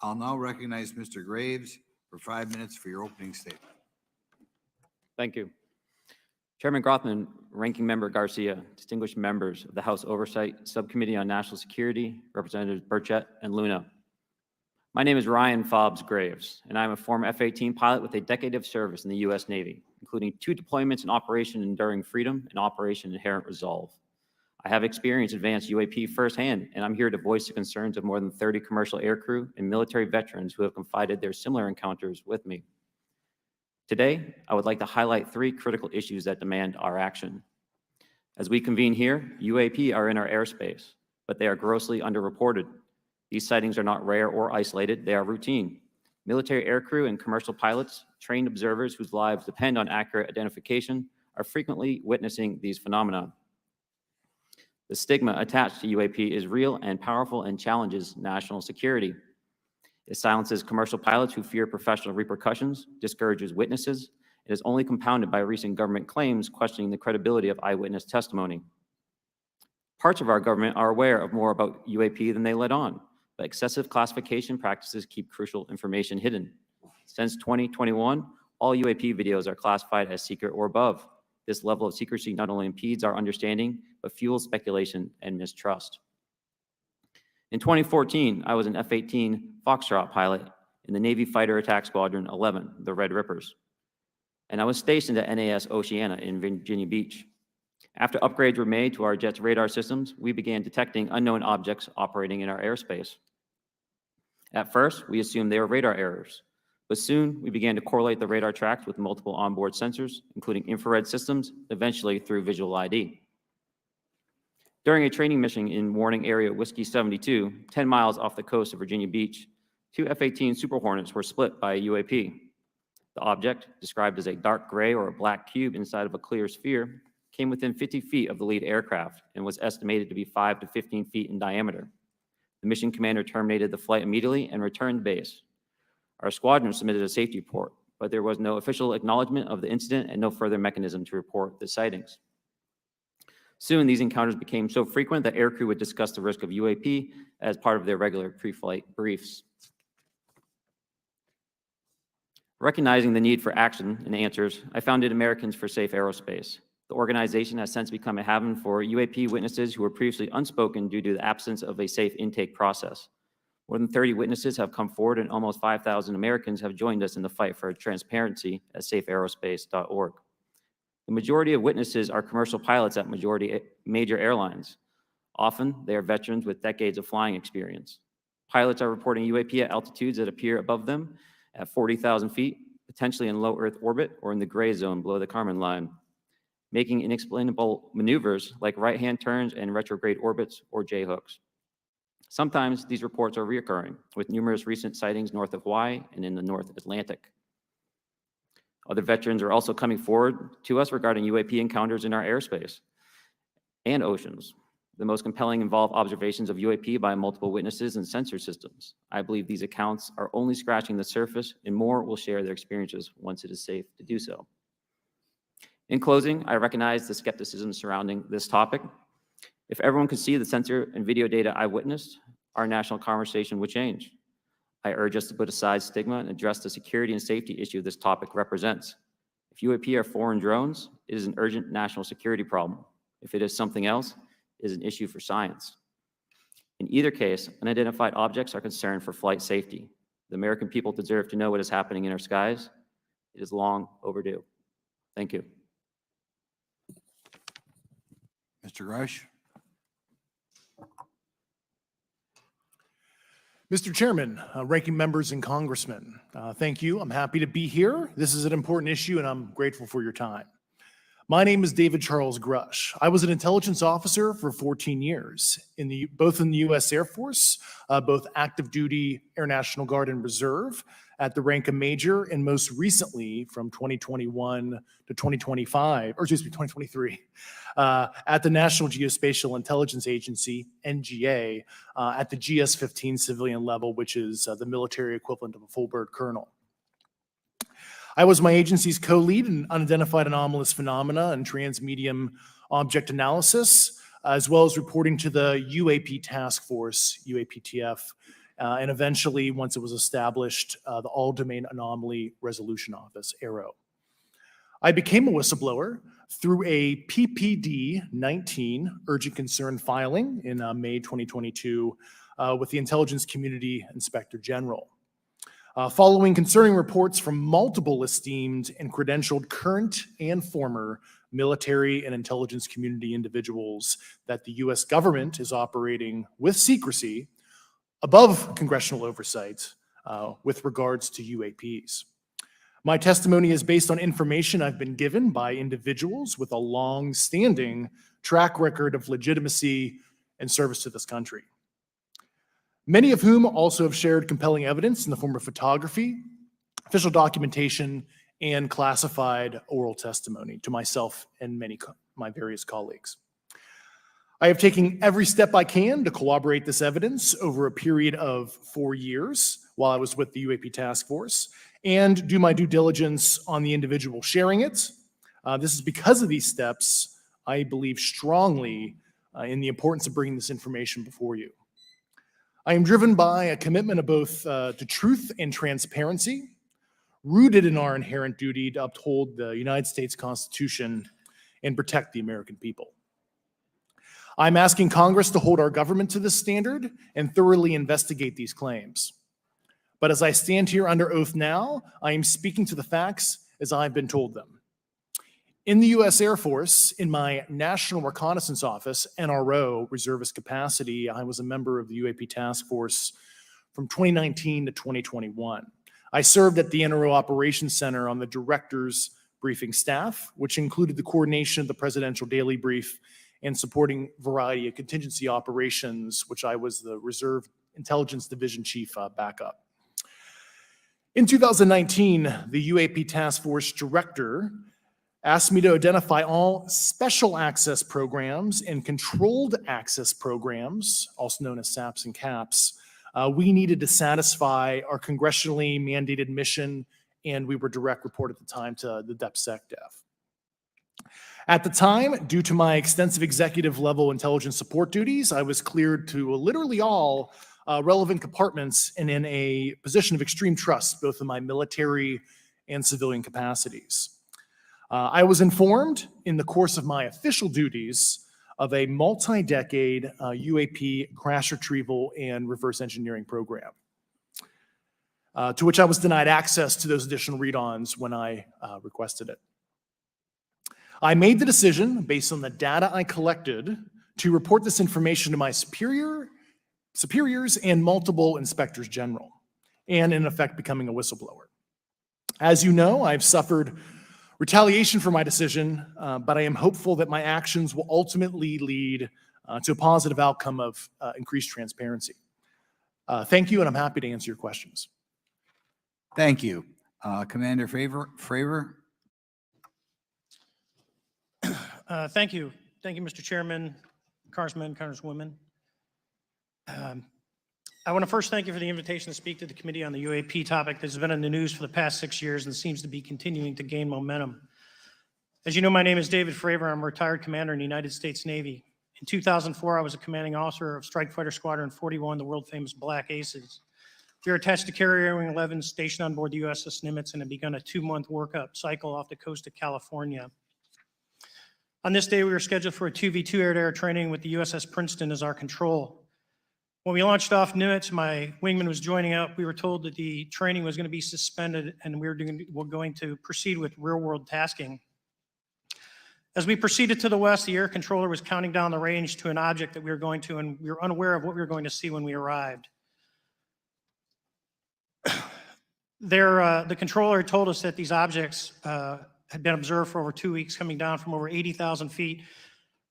I'll now recognize Mr. Graves for 5 minutes for your opening statement. Thank you. Chairman Grothman, Ranking Member Garcia, distinguished members of the House Oversight Subcommittee on National Security, Representatives Burchett and Luna. My name is Ryan Fobbs Graves, and I'm a former F-18 pilot with a decade of service in the U.S. Navy, including 2 deployments in Operation Enduring Freedom and Operation Inherent Resolve. I have experienced advanced UAP firsthand, and I'm here to voice the concerns of more than 30 commercial aircrew and military veterans who have confided their similar encounters with me. Today, I would like to highlight 3 critical issues that demand our action. As we convene here, UAP are in our airspace, but they are grossly underreported. These sightings are not rare or isolated, they are routine. Military aircrew and commercial pilots, trained observers whose lives depend on accurate identification, are frequently witnessing these phenomena. The stigma attached to UAP is real and powerful and challenges national security. It silences commercial pilots who fear professional repercussions, discourages witnesses, and is only compounded by recent government claims questioning the credibility of eyewitness testimony. Parts of our government are aware of more about UAP than they let on, but excessive classification practices keep crucial information hidden. Since 2021, all UAP videos are classified as secret or above. This level of secrecy not only impedes our understanding, but fuels speculation and mistrust. In 2014, I was an F-18 Foxtrot pilot in the Navy Fighter Attack Squadron 11, the Red Rippers, and I was stationed at NAS Oceana in Virginia Beach. After upgrades were made to our jet's radar systems, we began detecting unknown objects operating in our airspace. At first, we assumed they were radar errors, but soon we began to correlate the radar tracks with multiple onboard sensors, including infrared systems, eventually through visual ID. During a training mission in Warning Area Whiskey 72, 10 miles off the coast of Virginia Beach, 2 F-18 Super Hornets were split by a UAP. The object, described as a dark gray or a black cube inside of a clear sphere, came within 50 feet of the lead aircraft and was estimated to be 5 to 15 feet in diameter. The mission commander terminated the flight immediately and returned to base. Our squadron submitted a safety report, but there was no official acknowledgement of the incident and no further mechanism to report the sightings. Soon, these encounters became so frequent that aircrew would discuss the risk of UAP as part of their regular pre-flight briefs. Recognizing the need for action and answers, I founded Americans for Safe Aerospace. The organization has since become a haven for UAP witnesses who were previously unspoken due to the absence of a safe intake process. More than 30 witnesses have come forward and almost 5,000 Americans have joined us in the fight for transparency at safeaerospace.org. The majority of witnesses are commercial pilots at major airlines. Often, they are veterans with decades of flying experience. Pilots are reporting UAP at altitudes that appear above them at 40,000 feet, potentially in low Earth orbit or in the gray zone below the Kármán line. making inexplainable maneuvers like right-hand turns and retrograde orbits or J-hooks. Sometimes these reports are reoccurring, with numerous recent sightings north of Hawaii and in the North Atlantic. Other veterans are also coming forward to us regarding UAP encounters in our airspace and oceans. The most compelling involve observations of UAP by multiple witnesses and sensor systems. I believe these accounts are only scratching the surface, and more will share their experiences once it is safe to do so. In closing, I recognize the skepticism surrounding this topic. If everyone could see the sensor and video data I witnessed, our national conversation would change. I urge us to put aside stigma and address the security and safety issue this topic represents. If UAP are foreign drones, it is an urgent national security problem. If it is something else, it is an issue for science. In either case, unidentified objects are concerned for flight safety. The American people deserve to know what is happening in our skies. It is long overdue. Thank you. Mr. Grush. Mr. Chairman, ranking members and congressmen, thank you. I'm happy to be here. This is an important issue and I'm grateful for your time. My name is David Charles Grush. I was an intelligence officer for 14 years, both in the U.S. Air Force, both active duty, Air National Guard, and Reserve at the rank of major, and most recently from 2021 to 2025, or excuse me, 2023, at the National Geospatial Intelligence Agency, NGA, at the GS-15 civilian level, which is the military equivalent of a full bird colonel. I was my agency's co-lead in unidentified anomalous phenomena and transmedium object analysis, as well as reporting to the UAP task force, UAPTF, and eventually, once it was established, the All-Domain Anomaly Resolution Office, AARO. I became a whistleblower through a PPD-19 urgent concern filing in May 2022 with the Intelligence Community Inspector General. Following concerning reports from multiple esteemed and credentialed current and former military and intelligence community individuals that the U.S. government is operating with secrecy above congressional oversight with regards to UAPs. My testimony is based on information I've been given by individuals with a long-standing track record of legitimacy and service to this country, many of whom also have shared compelling evidence in the form of photography, official documentation, and classified oral testimony to myself and my various colleagues. I have taken every step I can to corroborate this evidence over a period of 4 years while I was with the UAP task force and do my due diligence on the individual sharing it. This is because of these steps, I believe strongly in the importance of bringing this information before you. I am driven by a commitment of both to truth and transparency, rooted in our inherent duty to uphold the United States Constitution and protect the American people. I'm asking Congress to hold our government to this standard and thoroughly investigate these claims. But as I stand here under oath now, I am speaking to the facts as I've been told them. In the U.S. Air Force, in my National Reconnaissance Office, NRO, reservist capacity, I was a member of the UAP Task Force from 2019 to 2021. I served at the NRO Operations Center on the Director's Briefing Staff, which included the coordination of the Presidential Daily Brief and supporting variety of contingency operations, which I was the Reserve Intelligence Division Chief backup. In 2019, the UAP Task Force Director asked me to identify all special access programs and controlled access programs, also known as SAPs and CAPs, we needed to satisfy our congressionally mandated mission, and we were direct report at the time to the DepSecDef. At the time, due to my extensive executive level intelligence support duties, I was cleared to literally all relevant compartments and in a position of extreme trust, both in my military and civilian capacities. I was informed in the course of my official duties of a multi-decade UAP crash retrieval and reverse engineering program, to which I was denied access to those additional read-ons when I requested it. I made the decision, based on the data I collected, to report this information to my superiors and multiple inspectors general, and in effect becoming a whistleblower. As you know, I've suffered retaliation for my decision, but I am hopeful that my actions will ultimately lead to a positive outcome of increased transparency. Thank you, and I'm happy to answer your questions. Thank you. Commander Fravor? Thank you. Thank you, Mr. Chairman, Congressmen, Congresswomen. I want to first thank you for the invitation to speak to the committee on the UAP topic that has been in the news for the past 6 years and seems to be continuing to gain momentum. As you know, my name is David Fravor. I'm a retired commander in the United States Navy. In 2004, I was a commanding officer of Strike Fighter Squadron 41, the world-famous Black Aces. We are attached to Carrier Wing 11, stationed on board the USS Nimitz, and have begun a 2-month workup cycle off the coast of California. On this day, we were scheduled for a 2v2 air-to-air training with the USS Princeton as our control. When we launched off Nimitz, my wingman was joining up. We were told that the training was going to be suspended and we were going to proceed with real-world tasking. As we proceeded to the west, the air controller was counting down the range to an object that we were going to, and we were unaware of what we were going to see when we arrived. The controller told us that these objects had been observed for over 2 weeks, coming down from over 80,000 feet,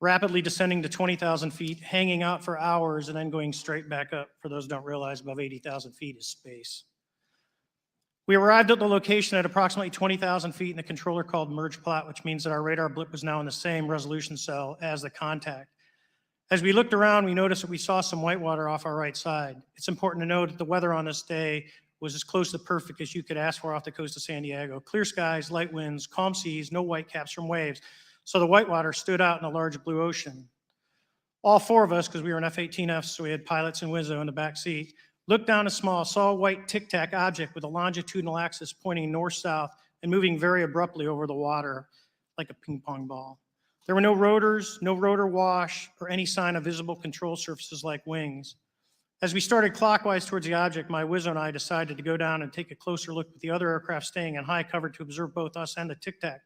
rapidly descending to 20,000 feet, hanging out for hours, and then going straight back up. For those who don't realize, above 80,000 feet is space. We arrived at the location at approximately 20,000 feet, and the controller called merge plot, which means that our radar blip was now in the same resolution cell as the contact. As we looked around, we noticed that we saw some whitewater off our right side. It's important to note that the weather on this day was as close to perfect as you could ask for off the coast of San Diego. Clear skies, light winds, calm seas, no whitecaps from waves. So the whitewater stood out in a large blue ocean. All 4 of us, because we were in F-18Fs, so we had pilots and Wizzo in the back seat, looked down a saw a white tic-tac object with a longitudinal axis pointing north-south and moving very abruptly over the water like a ping pong ball. There were no rotors, no rotor wash, or any sign of visible control surfaces like wings. As we started clockwise towards the object, my Wizzo and I decided to go down and take a closer look with the other aircraft staying in high cover to observe both us and the tic-tac.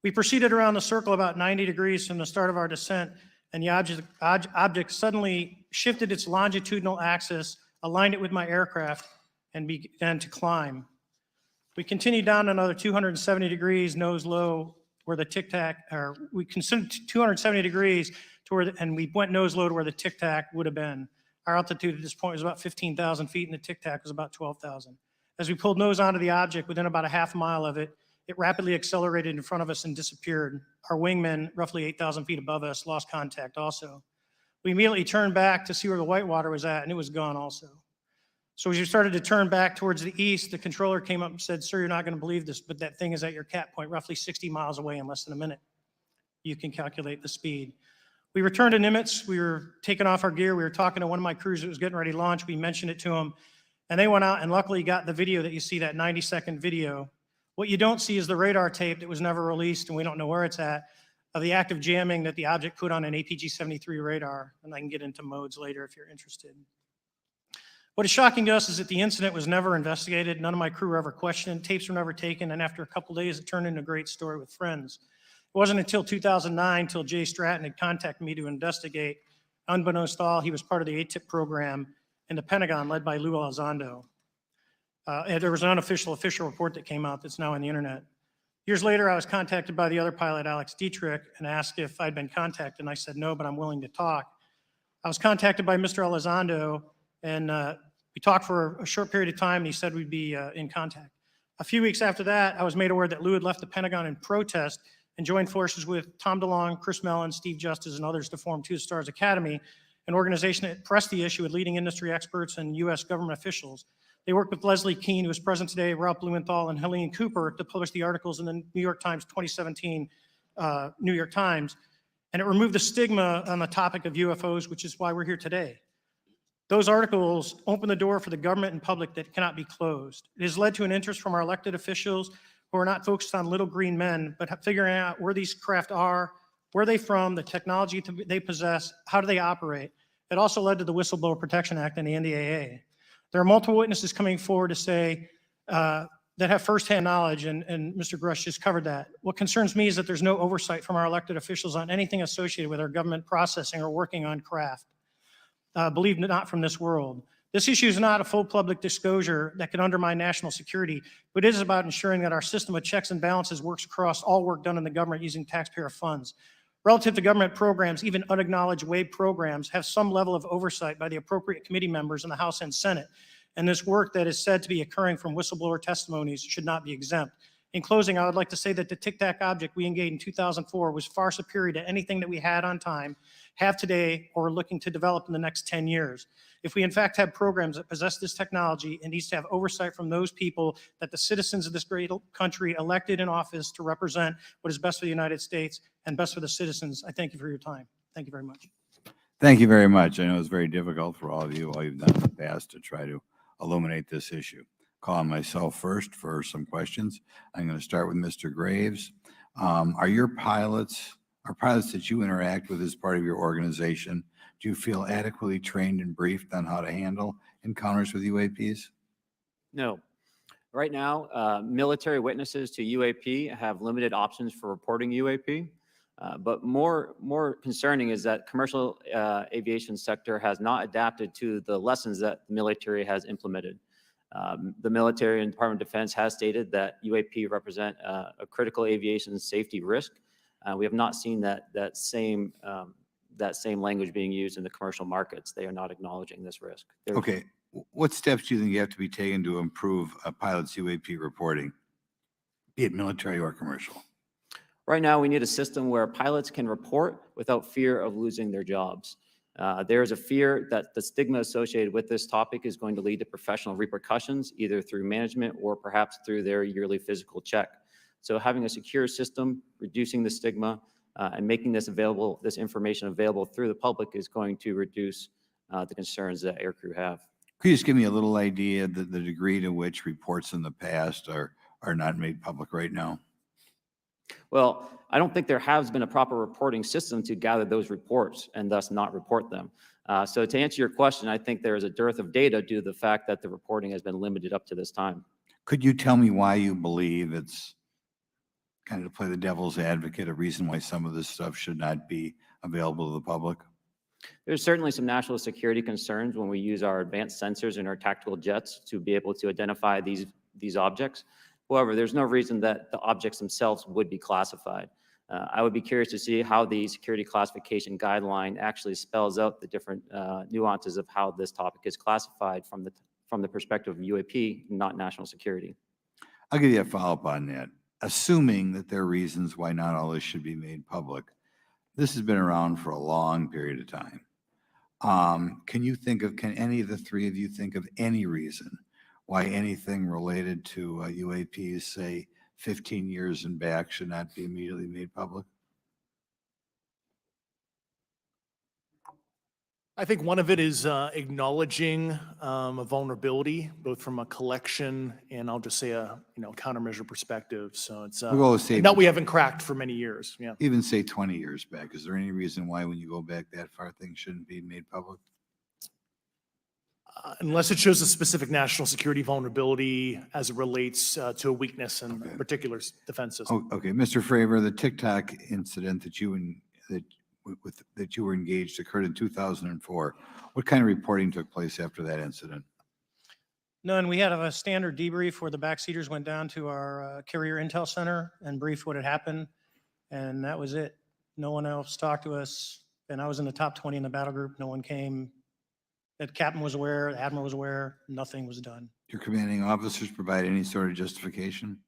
We proceeded around the circle about 90 degrees from the start of our descent, and the object suddenly shifted its longitudinal axis, aligned it with my aircraft, and began to climb. We continued down another 270 degrees, nose low, where the tic-tac, or we considered 270 degrees to where, and we went nose low to where the tic-tac would have been. Our altitude at this point was about 15,000 feet, and the tic-tac was about 12,000. As we pulled nose onto the object, within about a half mile of it, it rapidly accelerated in front of us and disappeared. Our wingman, roughly 8,000 feet above us, lost contact also. We immediately turned back to see where the whitewater was at, and it was gone also. So as we started to turn back towards the east, the controller came up and said, "Sir, you're not going to believe this, but that thing is at your cap point, roughly 60 miles away in less than a minute. You can calculate the speed." We returned to Nimitz. We were taking off our gear. We were talking to one of my crews that was getting ready to launch. We mentioned it to them, and they went out and luckily got the video that you see, that 90-second video. What you don't see is the radar tape that was never released, and we don't know where it's at, of the active jamming that the object put on an APG-73 radar, and I can get into modes later if you're interested. What is shocking to us is that the incident was never investigated. None of my crew were ever questioned. Tapes were never taken, and after a couple days, it turned into a great story with friends. It wasn't until 2009 until Jay Stratton had contacted me to investigate. Unbeknownst to all, he was part of the ATIP program in the Pentagon led by Lou Elizondo. And there was an unofficial official report that came out that's now on the internet. Years later, I was contacted by the other pilot, Alex Dietrich, and asked if I'd been contacted, and I said no, but I'm willing to talk. I was contacted by Mr. Elizondo, and we talked for a short period of time, and he said we'd be in contact. A few weeks after that, I was made aware that Lou had left the Pentagon in protest and joined forces with Tom DeLonge, Chris Mellon, Steve Justice, and others to form Two Stars Academy, an organization that pressed the issue with leading industry experts and U.S. government officials. They worked with Leslie Kean, who is present today, Ralph Blumenthal, and Helene Cooper to publish the articles in the New York Times 2017 New York Times. And it removed the stigma on the topic of UFOs, which is why we're here today. Those articles open the door for the government and public that cannot be closed. It has led to an interest from our elected officials who are not focused on little green men, but figuring out where these craft are, where they're from, the technology they possess, how do they operate. It also led to the Whistleblower Protection Act and the NDAA. There are multiple witnesses coming forward to say that have firsthand knowledge, and Mr. Grush just covered that. What concerns me is that there's no oversight from our elected officials on anything associated with our government processing or working on craft. Believe it, not from this world. This issue is not a full public disclosure that can undermine national security, but it is about ensuring that our system of checks and balances works across all work done in the government using taxpayer funds. Relative to government programs, even unacknowledged WAVE programs have some level of oversight by the appropriate committee members in the House and Senate. And this work that is said to be occurring from whistleblower testimonies should not be exempt. In closing, I would like to say that the Tic Tac object we engaged in 2004 was far superior to anything that we had on time, have today, or are looking to develop in the next 10 years. If we in fact have programs that possess this technology, it needs to have oversight from those people that the citizens of this great country elected in office to represent what is best for the United States and best for the citizens. I thank you for your time. Thank you very much. Thank you very much. I know it's very difficult for all of you, all you've done in the past to try to illuminate this issue. Call on myself first for some questions. I'm going to start with Mr. Graves. Are pilots that you interact with as part of your organization, do you feel adequately trained and briefed on how to handle encounters with UAPs? No. Right now, military witnesses to UAP have limited options for reporting UAP. But more concerning is that commercial aviation sector has not adapted to the lessons that the military has implemented. The military and Department of Defense has stated that UAP represent a critical aviation safety risk. We have not seen that same language being used in the commercial markets. They are not acknowledging this risk. Okay. What steps do you think you have to be taken to improve a pilot's UAP reporting, be it military or commercial? Right now, we need a system where pilots can report without fear of losing their jobs. There is a fear that the stigma associated with this topic is going to lead to professional repercussions, either through management or perhaps through their yearly physical check. So having a secure system, reducing the stigma, and making this information available through the public is going to reduce the concerns that aircrew have. Could you just give me a little idea of the degree to which reports in the past are not made public right now? Well, I don't think there has been a proper reporting system to gather those reports and thus not report them. So to answer your question, I think there is a dearth of data due to the fact that the reporting has been limited up to this time. Could you tell me why you believe it's, kind of to play the devil's advocate, a reason why some of this stuff should not be available to the public? There's certainly some national security concerns when we use our advanced sensors in our tactical jets to be able to identify these objects. However, there's no reason that the objects themselves would be classified. I would be curious to see how the security classification guideline actually spells out the different nuances of how this topic is classified from the perspective of UAP, not national security. I'll give you a follow-up on that. Assuming that there are reasons why not all this should be made public, this has been around for a long period of time. Can any of the three of you think of any reason why anything related to UAPs, say 15 years and back, should not be immediately made public? I think one of it is acknowledging a vulnerability, both from a collection and I'll just say a countermeasure perspective. So it's that we haven't cracked for many years. Yeah. Even say 20 years back. Is there any reason why, when you go back that far, things shouldn't be made public? Unless it shows a specific national security vulnerability as it relates to a weakness in a particular defense system. Oh, okay, Mr. Fravor, the TikTok incident that you were engaged occurred in 2004. What kind of reporting took place after that incident? None. We had a standard debrief where the backseaters went down to our carrier intel center and briefed what had happened, and that was it. No one else talked to us, and I was in the top 20 in the battle group. No one came. The captain was aware, the admiral was aware, nothing was done. Your commanding officers provide any sort of justification?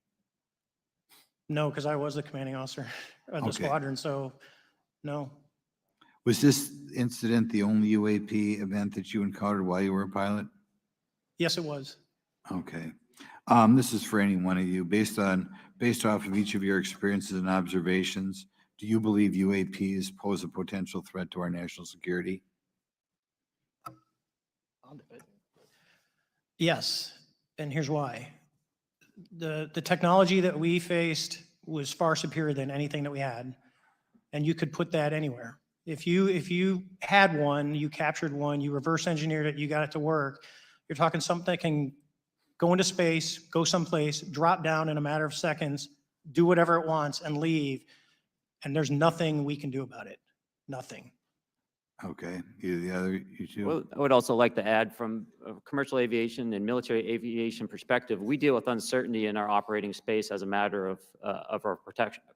No, because I was the commanding officer of the squadron, so no. Was this incident the only UAP event that you encountered while you were a pilot? Yes, it was. Okay. This is for any one of you. Based off of each of your experiences and observations, do you believe UAPs pose a potential threat to our national security? Yes, and here's why. The technology that we faced was far superior than anything that we had, and you could put that anywhere. If you had one, you captured one, you reverse engineered it, you got it to work, you're talking something that can go into space, go someplace, drop down in a matter of seconds, do whatever it wants, and leave, and there's nothing we can do about it. Nothing. Okay, either the other, you two? Well, I would also like to add from a commercial aviation and military aviation perspective, we deal with uncertainty in our operating space as a matter of our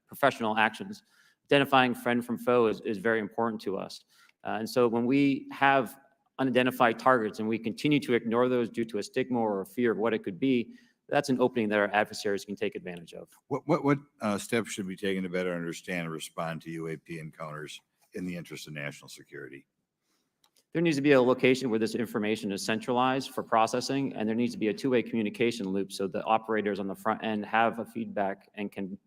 professional actions. Identifying friend from foe is very important to us. And so when we have unidentified targets and we continue to ignore those due to a stigma or a fear of what it could be, that's an opening that our adversaries can take advantage of. What steps should be taken to better understand and respond to UAP encounters in the interest of national security? There needs to be a location where this information is centralized for processing, and there needs to be a two-way communication loop so the operators on the front end have a feedback and can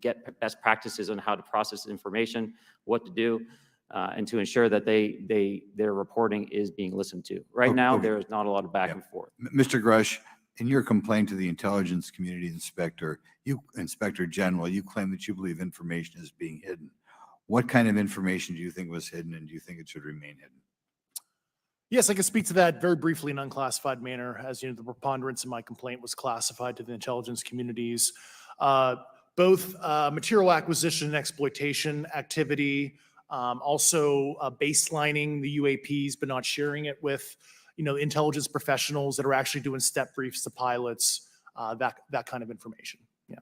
get best practices on how to process information, what to do, and to ensure that their reporting is being listened to. Right now, Okay. there is not a lot of back and forth. Mr. Grush, in your complaint to the Intelligence Community Inspector General, you claim that you believe information is being hidden. What kind of information do you think was hidden, and do you think it should remain hidden? Yes, I can speak to that very briefly in an unclassified manner. As you know, the preponderance of my complaint was classified to the intelligence communities. Both material acquisition and exploitation activity, also baselining the UAPs, but not sharing it with, intelligence professionals that are actually doing step briefs to pilots, that kind of information. Yeah.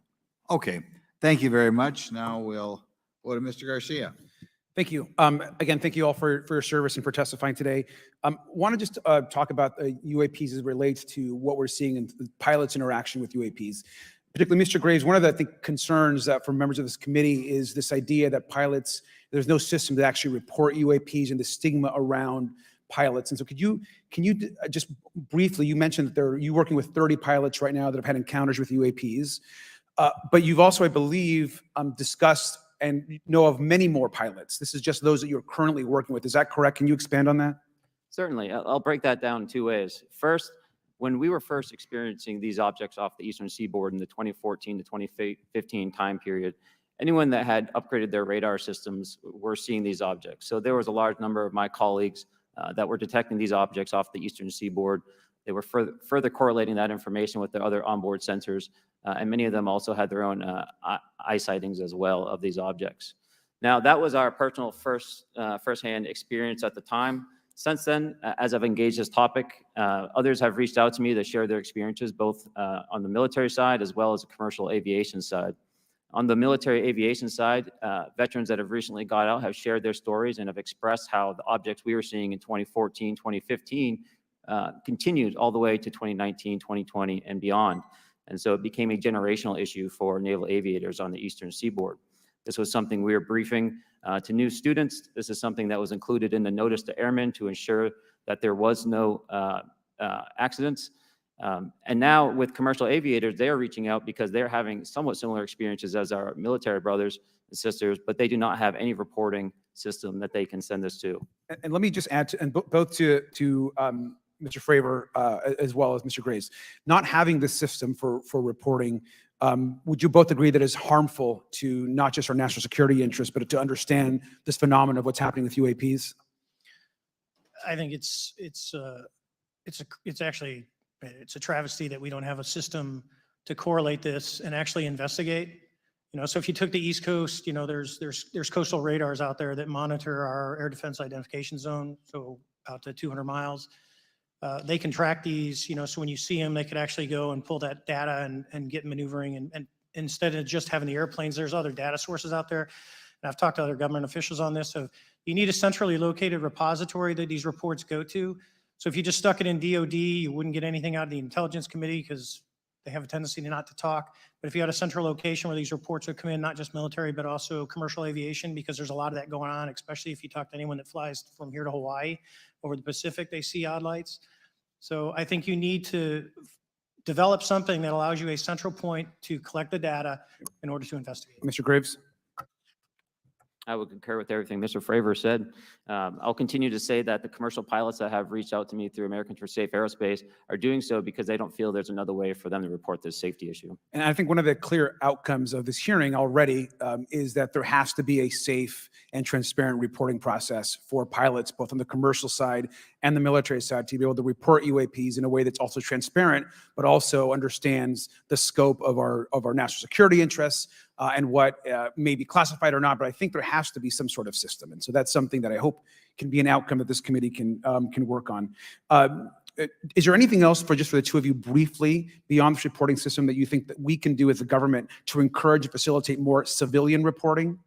Okay, thank you very much. Now we'll go to Mr. Garcia. Thank you. Again, thank you all for your service and for testifying today. Want to just talk about UAPs as it relates to what we're seeing in the pilots' interaction with UAPs. Particularly, Mr. Graves, one of the concerns that for members of this committee is this idea that pilots, there's no system to actually report UAPs and the stigma around pilots. And so can you just briefly, you mentioned that you're working with 30 pilots right now that have had encounters with UAPs, but you've also, I believe, discussed and know of many more pilots. This is just those that you're currently working with. Is that correct? Can you expand on that? Certainly. I'll break that down in two ways. First, when we were first experiencing these objects off the eastern seaboard in the 2014 to 2015 time period, anyone that had upgraded their radar systems were seeing these objects. So there was a large number of my colleagues that were detecting these objects off the eastern seaboard. They were further correlating that information with their other onboard sensors, and many of them also had their own eye sightings as well of these objects. Now, that was our personal firsthand experience at the time. Since then, as I've engaged this topic, others have reached out to me to share their experiences, both on the military side as well as the commercial aviation side. On the military aviation side, veterans that have recently got out have shared their stories and have expressed how the objects we were seeing in 2014, 2015 continued all the way to 2019, 2020, and beyond. And so it became a generational issue for naval aviators on the eastern seaboard. This was something we were briefing to new students. This is something that was included in the notice to airmen to ensure that there was no accidents. And now with commercial aviators, they are reaching out because they're having somewhat similar experiences as our military brothers and sisters, but they do not have any reporting system that they can send us to. And let me just add to, and both to Mr. Fravor as well as Mr. Graves, not having the system for reporting, would you both agree that is harmful to not just our national security interests, but to understand this phenomenon of what's happening with UAPs? I think it's actually a travesty that we don't have a system to correlate this and actually investigate. So if you took the East Coast, there's coastal radars out there that monitor our air defense identification zone, so out to 200 miles. They can track these, so when you see them, they could actually go and pull that data and get maneuvering. And instead of just having the airplanes, there's other data sources out there. And I've talked to other government officials on this. So you need a centrally located repository that these reports go to. So if you just stuck it in DOD, you wouldn't get anything out of the Intelligence Committee because they have a tendency not to talk. But if you had a central location where these reports would come in, not just military, but also commercial aviation, because there's a lot of that going on, especially if you talk to anyone that flies from here to Hawaii, over the Pacific, they see odd lights. So I think you need to develop something that allows you a central point to collect the data in order to investigate. Mr. Graves? I would concur with everything Mr. Fravor said. I'll continue to say that the commercial pilots that have reached out to me through Americans for Safe Aerospace are doing so because they don't feel there's another way for them to report this safety issue. And I think one of the clear outcomes of this hearing already is that there has to be a safe and transparent reporting process for pilots, both on the commercial side and the military side to be able to report UAPs in a way that's also transparent, but also understands the scope of our national security interests and what may be classified or not. But I think there has to be some sort of system, and so that's something that I hope can be an outcome that this committee can work on. Is there anything else for the two of you briefly beyond this reporting system that you think that we can do as a government to encourage and facilitate more civilian reporting?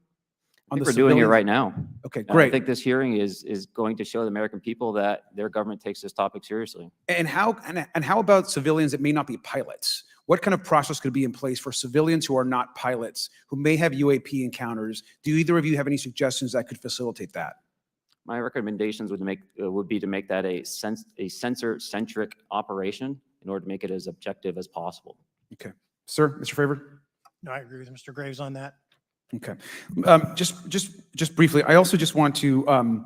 I think we're doing it right now. Okay, great. I think this hearing is going to show the American people that their government takes this topic seriously. And how about civilians that may not be pilots? What kind of process could be in place for civilians who are not pilots, who may have UAP encounters? Do either of you have any suggestions that could facilitate that? My recommendations would be to make that a sensor-centric operation in order to make it as objective as possible. Okay. Sir, Mr. Favor? No, I agree with Mr. Graves on that. Okay. Just briefly, I also just want to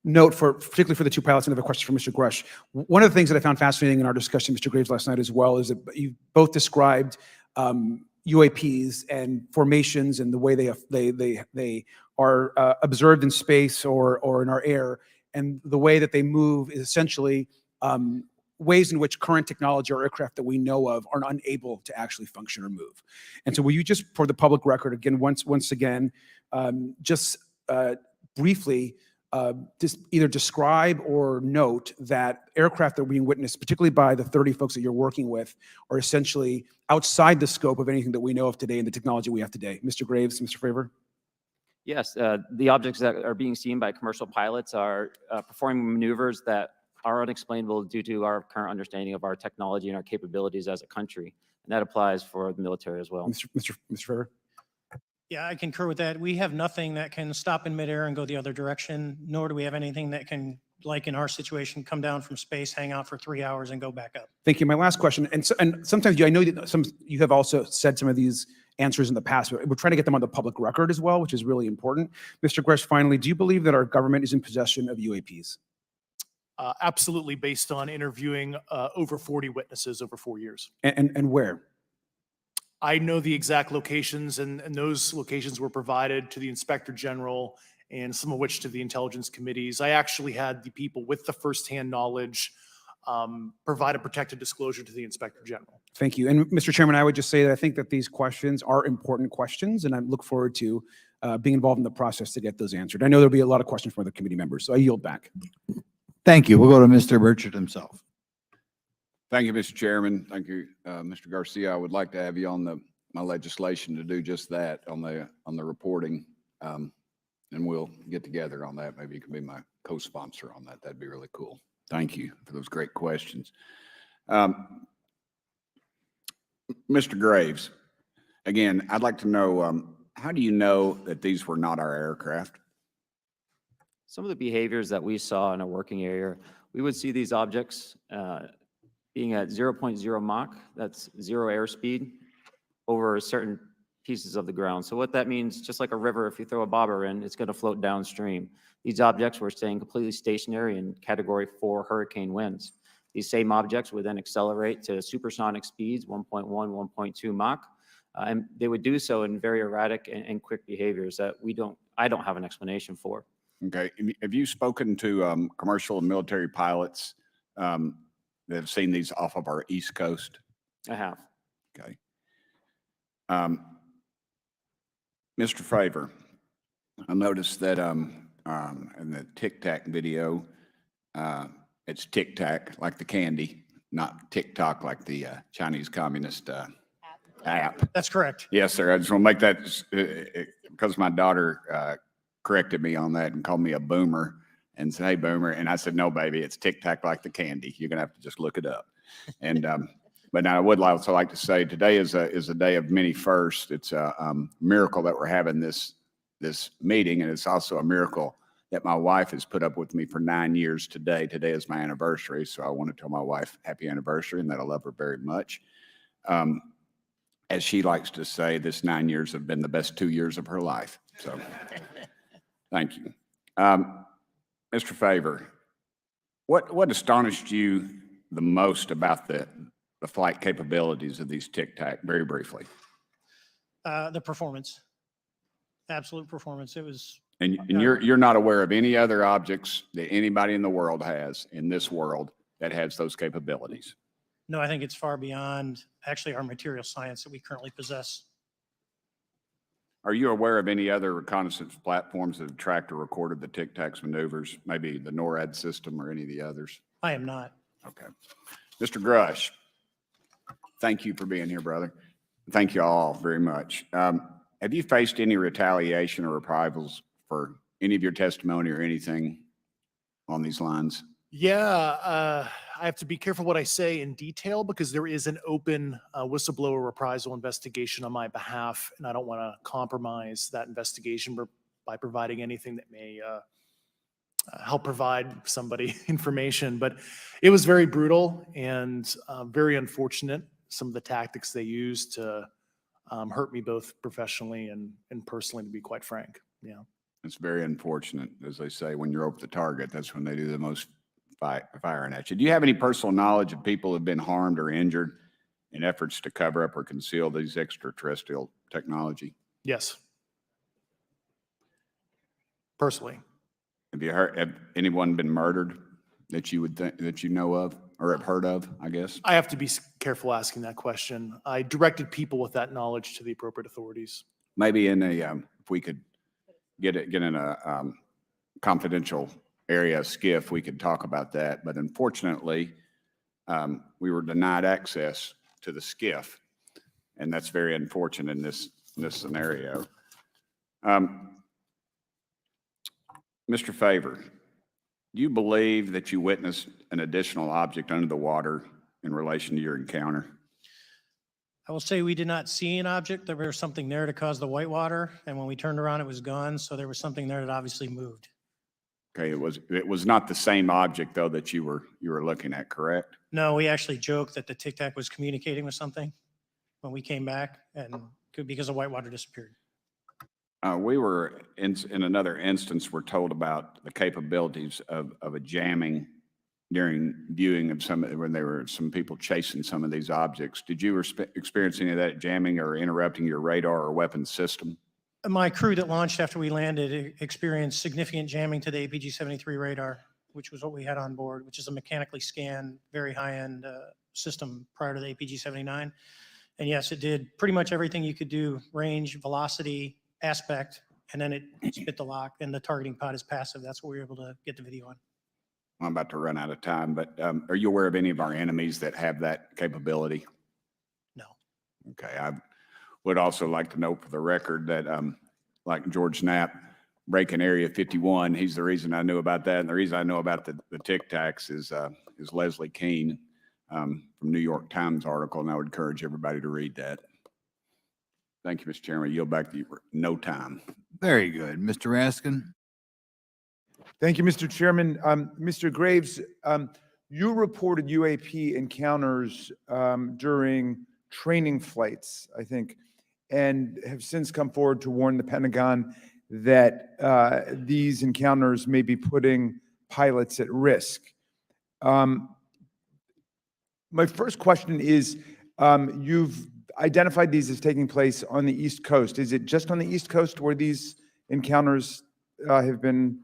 note, particularly for the two pilots, and I have a question for Mr. Grush. One of the things that I found fascinating in our discussion, Mr. Graves, last night as well, is that you both described UAPs and formations and the way they are observed in space or in our air, and the way that they move is essentially ways in which current technology or aircraft that we know of are unable to actually function or move. And so will you just, for the public record, again, once again, briefly, just either describe or note that aircraft that are being witnessed, particularly by the 30 folks that you're working with, are essentially outside the scope of anything that we know of today and the technology we have today. Mr. Graves, Mr. Favor? Yes, the objects that are being seen by commercial pilots are performing maneuvers that are unexplainable due to our current understanding of our technology and our capabilities as a country. And that applies for the military as well. Mr. Favor? Yeah, I concur with that. We have nothing that can stop in midair and go the other direction, nor do we have anything that can, like in our situation, come down from space, hang out for 3 hours, and go back up. Thank you. My last question, and sometimes I know that you have also said some of these answers in the past, but we're trying to get them on the public record as well, which is really important. Mr. Gresh, finally, do you believe that our government is in possession of UAPs? Absolutely, based on interviewing over 40 witnesses over 4 years. And where? I know the exact locations, and those locations were provided to the Inspector General, and some of which to the intelligence committees. I actually had the people with the firsthand knowledge provide a protected disclosure to the Inspector General. Thank you. And Mr. Chairman, I would just say that I think that these questions are important questions, and I look forward to being involved in the process to get those answered. I know there'll be a lot of questions from other committee members, so I yield back. Thank you. We'll go to Mr. Burchett himself. Thank you, Mr. Chairman. Thank you, Mr. Garcia. I would like to have you on my legislation to do just that on the reporting, and we'll get together on that. Maybe you can be my co-sponsor on that. That'd be really cool. Thank you for those great questions. Mr. Graves, again, I'd like to know, how do you know that these were not our aircraft? Some of the behaviors that we saw in a working area, we would see these objects being at 0.0 Mach, that's 0 airspeed, over certain pieces of the ground. So what that means, just like a river, if you throw a bobber in, it's going to float downstream. These objects were staying completely stationary in Category 4 hurricane winds. These same objects would then accelerate to supersonic speeds, 1.1, 1.2 Mach, and they would do so in very erratic and quick behaviors that I don't have an explanation for. Okay. Have you spoken to commercial and military pilots that have seen these off of our East Coast? I have. Okay. Mr. Favor, I noticed that in the Tic Tac video, it's Tic Tac like the candy, not TikTok like the Chinese Communist app. That's correct. Yes, sir. I just want to make that because my daughter corrected me on that and called me a boomer and said, "Hey, boomer." And I said, "No, baby, it's Tic Tac like the candy. You're going to have to just look it up." And but now I would also like to say today is a day of many firsts. It's a miracle that we're having this meeting, and it's also a miracle that my wife has put up with me for 9 years today. Today is my anniversary, so I want to tell my wife happy anniversary and that I love her very much. As she likes to say, this 9 years have been the best 2 years of her life. So thank you. Mr. Favor, what astonished you the most about the flight capabilities of these Tic Tac, very briefly? The performance, absolute performance. It was And you're not aware of any other objects that anybody in the world has, in this world, that has those capabilities? No, I think it's far beyond actually our material science that we currently possess. Are you aware of any other reconnaissance platforms that have tracked or recorded the Tic Tacs maneuvers, maybe the NORAD system or any of the others? I am not. Okay. Mr. Grush, thank you for being here, brother. Thank you all very much. Have you faced any retaliation or reprisals for any of your testimony or anything on these lines? Yeah, I have to be careful what I say in detail because there is an open whistleblower reprisal investigation on my behalf, and I don't want to compromise that investigation by providing anything that may help provide somebody information. But it was very brutal and very unfortunate, some of the tactics they used to hurt me both professionally and personally, to be quite frank. Yeah. It's very unfortunate. As they say, when you're over the target, that's when they do the most firing at you. Do you have any personal knowledge of people who have been harmed or injured in efforts to cover up or conceal these extraterrestrial technology? Yes. Personally. Have anyone been murdered that you would think, that you know of or have heard of, I guess? I have to be careful asking that question. I directed people with that knowledge to the appropriate authorities. Maybe in a, if we could get in a confidential area skiff, we could talk about that. But unfortunately, we were denied access to the skiff, and that's very unfortunate in this scenario. Mr. Favor, do you believe that you witnessed an additional object under the water in relation to your encounter? I will say we did not see an object. There was something there to cause the whitewater, and when we turned around, it was gone. So there was something there that obviously moved. Okay, it was not the same object though that you were looking at, correct? No, we actually joked that the Tic Tac was communicating with something when we came back, and because the whitewater disappeared. We were in another instance, we're told about the capabilities of a jamming during viewing of when there were some people chasing some of these objects. Did you experience any of that jamming or interrupting your radar or weapons system? My crew that launched after we landed experienced significant jamming to the APG-73 radar, which was what we had on board, which is a mechanically scanned, very high-end system prior to the APG-79. And yes, it did pretty much everything you could do: range, velocity, aspect, and then it spit the lock, and the targeting pod is passive. That's what we were able to get the video on. I'm about to run out of time, but are you aware of any of our enemies that have that capability? No. Okay, I would also like to note for the record that like George Knapp breaking Area 51, he's the reason I knew about that. And the reason I know about the Tic Tacs is Leslie Keene from New York Times article, and I would encourage everybody to read that. Thank you, Mr. Chairman. Yield back to you for no time. Very good. Mr. Raskin? Thank you, Mr. Chairman. Mr. Graves, you reported UAP encounters during training flights, I think, and have since come forward to warn the Pentagon that these encounters may be putting pilots at risk. My first question is, you've identified these as taking place on the East Coast. Is it just on the East Coast where these encounters have been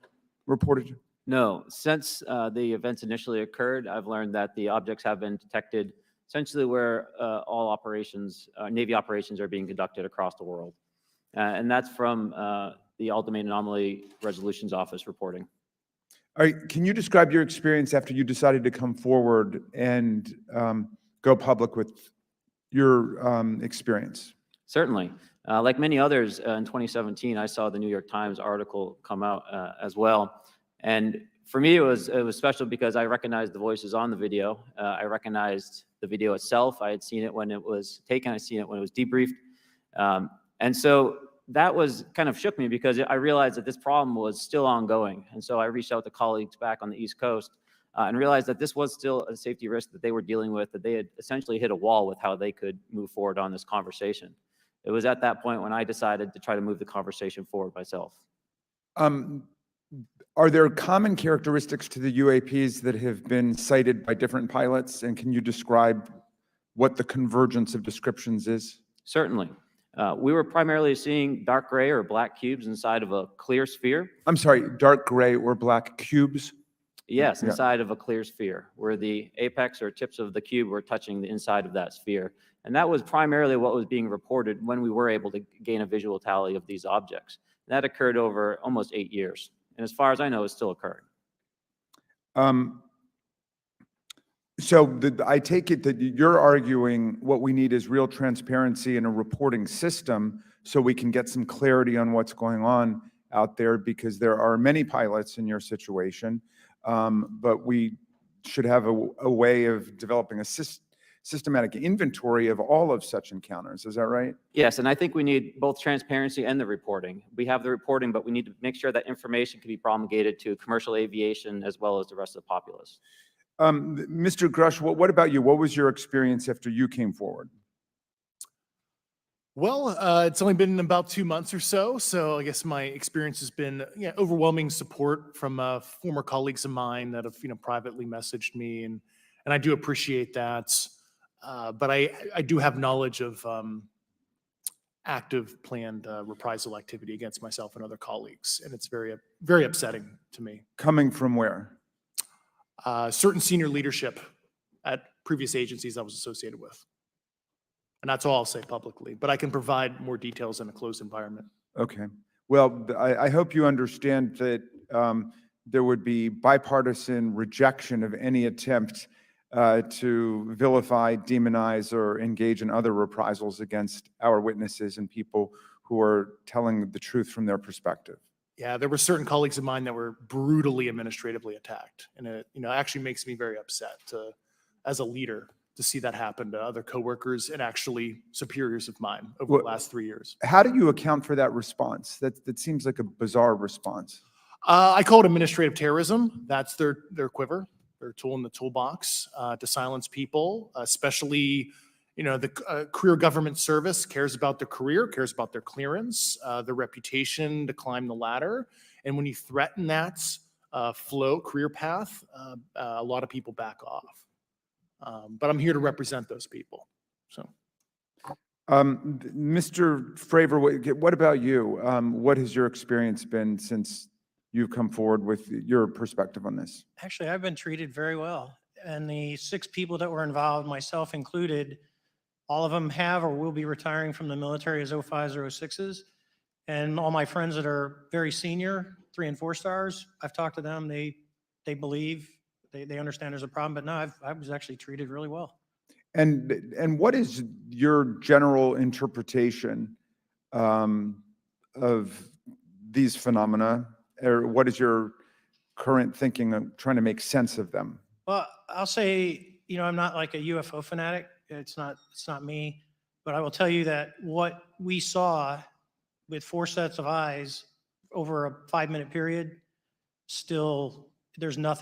reported? No, since the events initially occurred, I've learned that the objects have been detected essentially where all operations, Navy operations are being conducted across the world. And that's from the Ultimate Anomaly Resolutions Office reporting. All right, can you describe your experience after you decided to come forward and go public with your experience? Certainly. Like many others, in 2017, I saw the New York Times article come out as well. And for me, it was special because I recognized the voices on the video. I recognized the video itself. I had seen it when it was taken. I seen it when it was debriefed. And so that was kind of shook me because I realized that this problem was still ongoing. And so I reached out to colleagues back on the East Coast and realized that this was still a safety risk that they were dealing with, that they had essentially hit a wall with how they could move forward on this conversation. It was at that point when I decided to try to move the conversation forward myself. Are there common characteristics to the UAPs that have been cited by different pilots? And can you describe what the convergence of descriptions is? Certainly. We were primarily seeing dark gray or black cubes inside of a clear sphere. I'm sorry, dark gray or black cubes? Yes, Yeah. inside of a clear sphere, where the apex or tips of the cube were touching the inside of that sphere. And that was primarily what was being reported when we were able to gain a visual tally of these objects. That occurred over almost 8 years. And as far as I know, it's still occurring. So I take it that you're arguing what we need is real transparency in a reporting system so we can get some clarity on what's going on out there, because there are many pilots in your situation, but we should have a way of developing a systematic inventory of all of such encounters. Is that right? Yes, and I think we need both transparency and the reporting. We have the reporting, but we need to make sure that information can be promulgated to commercial aviation as well as the rest of the populace. Mr. Grush, what about you? What was your experience after you came forward? Well, it's only been about 2 months or so. So I guess my experience has been overwhelming support from former colleagues of mine that have privately messaged me, and I do appreciate that. But I do have knowledge of active planned reprisal activity against myself and other colleagues, and it's very upsetting to me. Coming from where? Certain senior leadership at previous agencies I was associated with. And that's all I'll say publicly, but I can provide more details in a closed environment. Okay. Well, I hope you understand that there would be bipartisan rejection of any attempt to vilify, demonize, or engage in other reprisals against our witnesses and people who are telling the truth from their perspective. Yeah, there were certain colleagues of mine that were brutally administratively attacked, and it actually makes me very upset as a leader to see that happen to other coworkers and actually superiors of mine over the last 3 years. How do you account for that response? That seems like a bizarre response. I call it administrative terrorism. That's their quiver, their tool in the toolbox to silence people, especially the career government service cares about their career, cares about their clearance, their reputation to climb the ladder. And when you threaten that career path, a lot of people back off. But I'm here to represent those people. So, Mr. Fravor, what about you? What has your experience been since you've come forward with your perspective on this? Actually, I've been treated very well. And the 6 people that were involved, myself included, all of them have or will be retiring from the military as 05s or 06s. And all my friends that are very senior, 3 and 4 stars, I've talked to them. They believe, they understand there's a problem, but no, I was actually treated really well. And what is your general interpretation of these phenomena, or what is your current thinking of trying to make sense of them? Well, I'll say, I'm not like a UFO fanatic. It's not me, but I will tell you that what we saw with 4 sets of eyes over a 5-minute period, still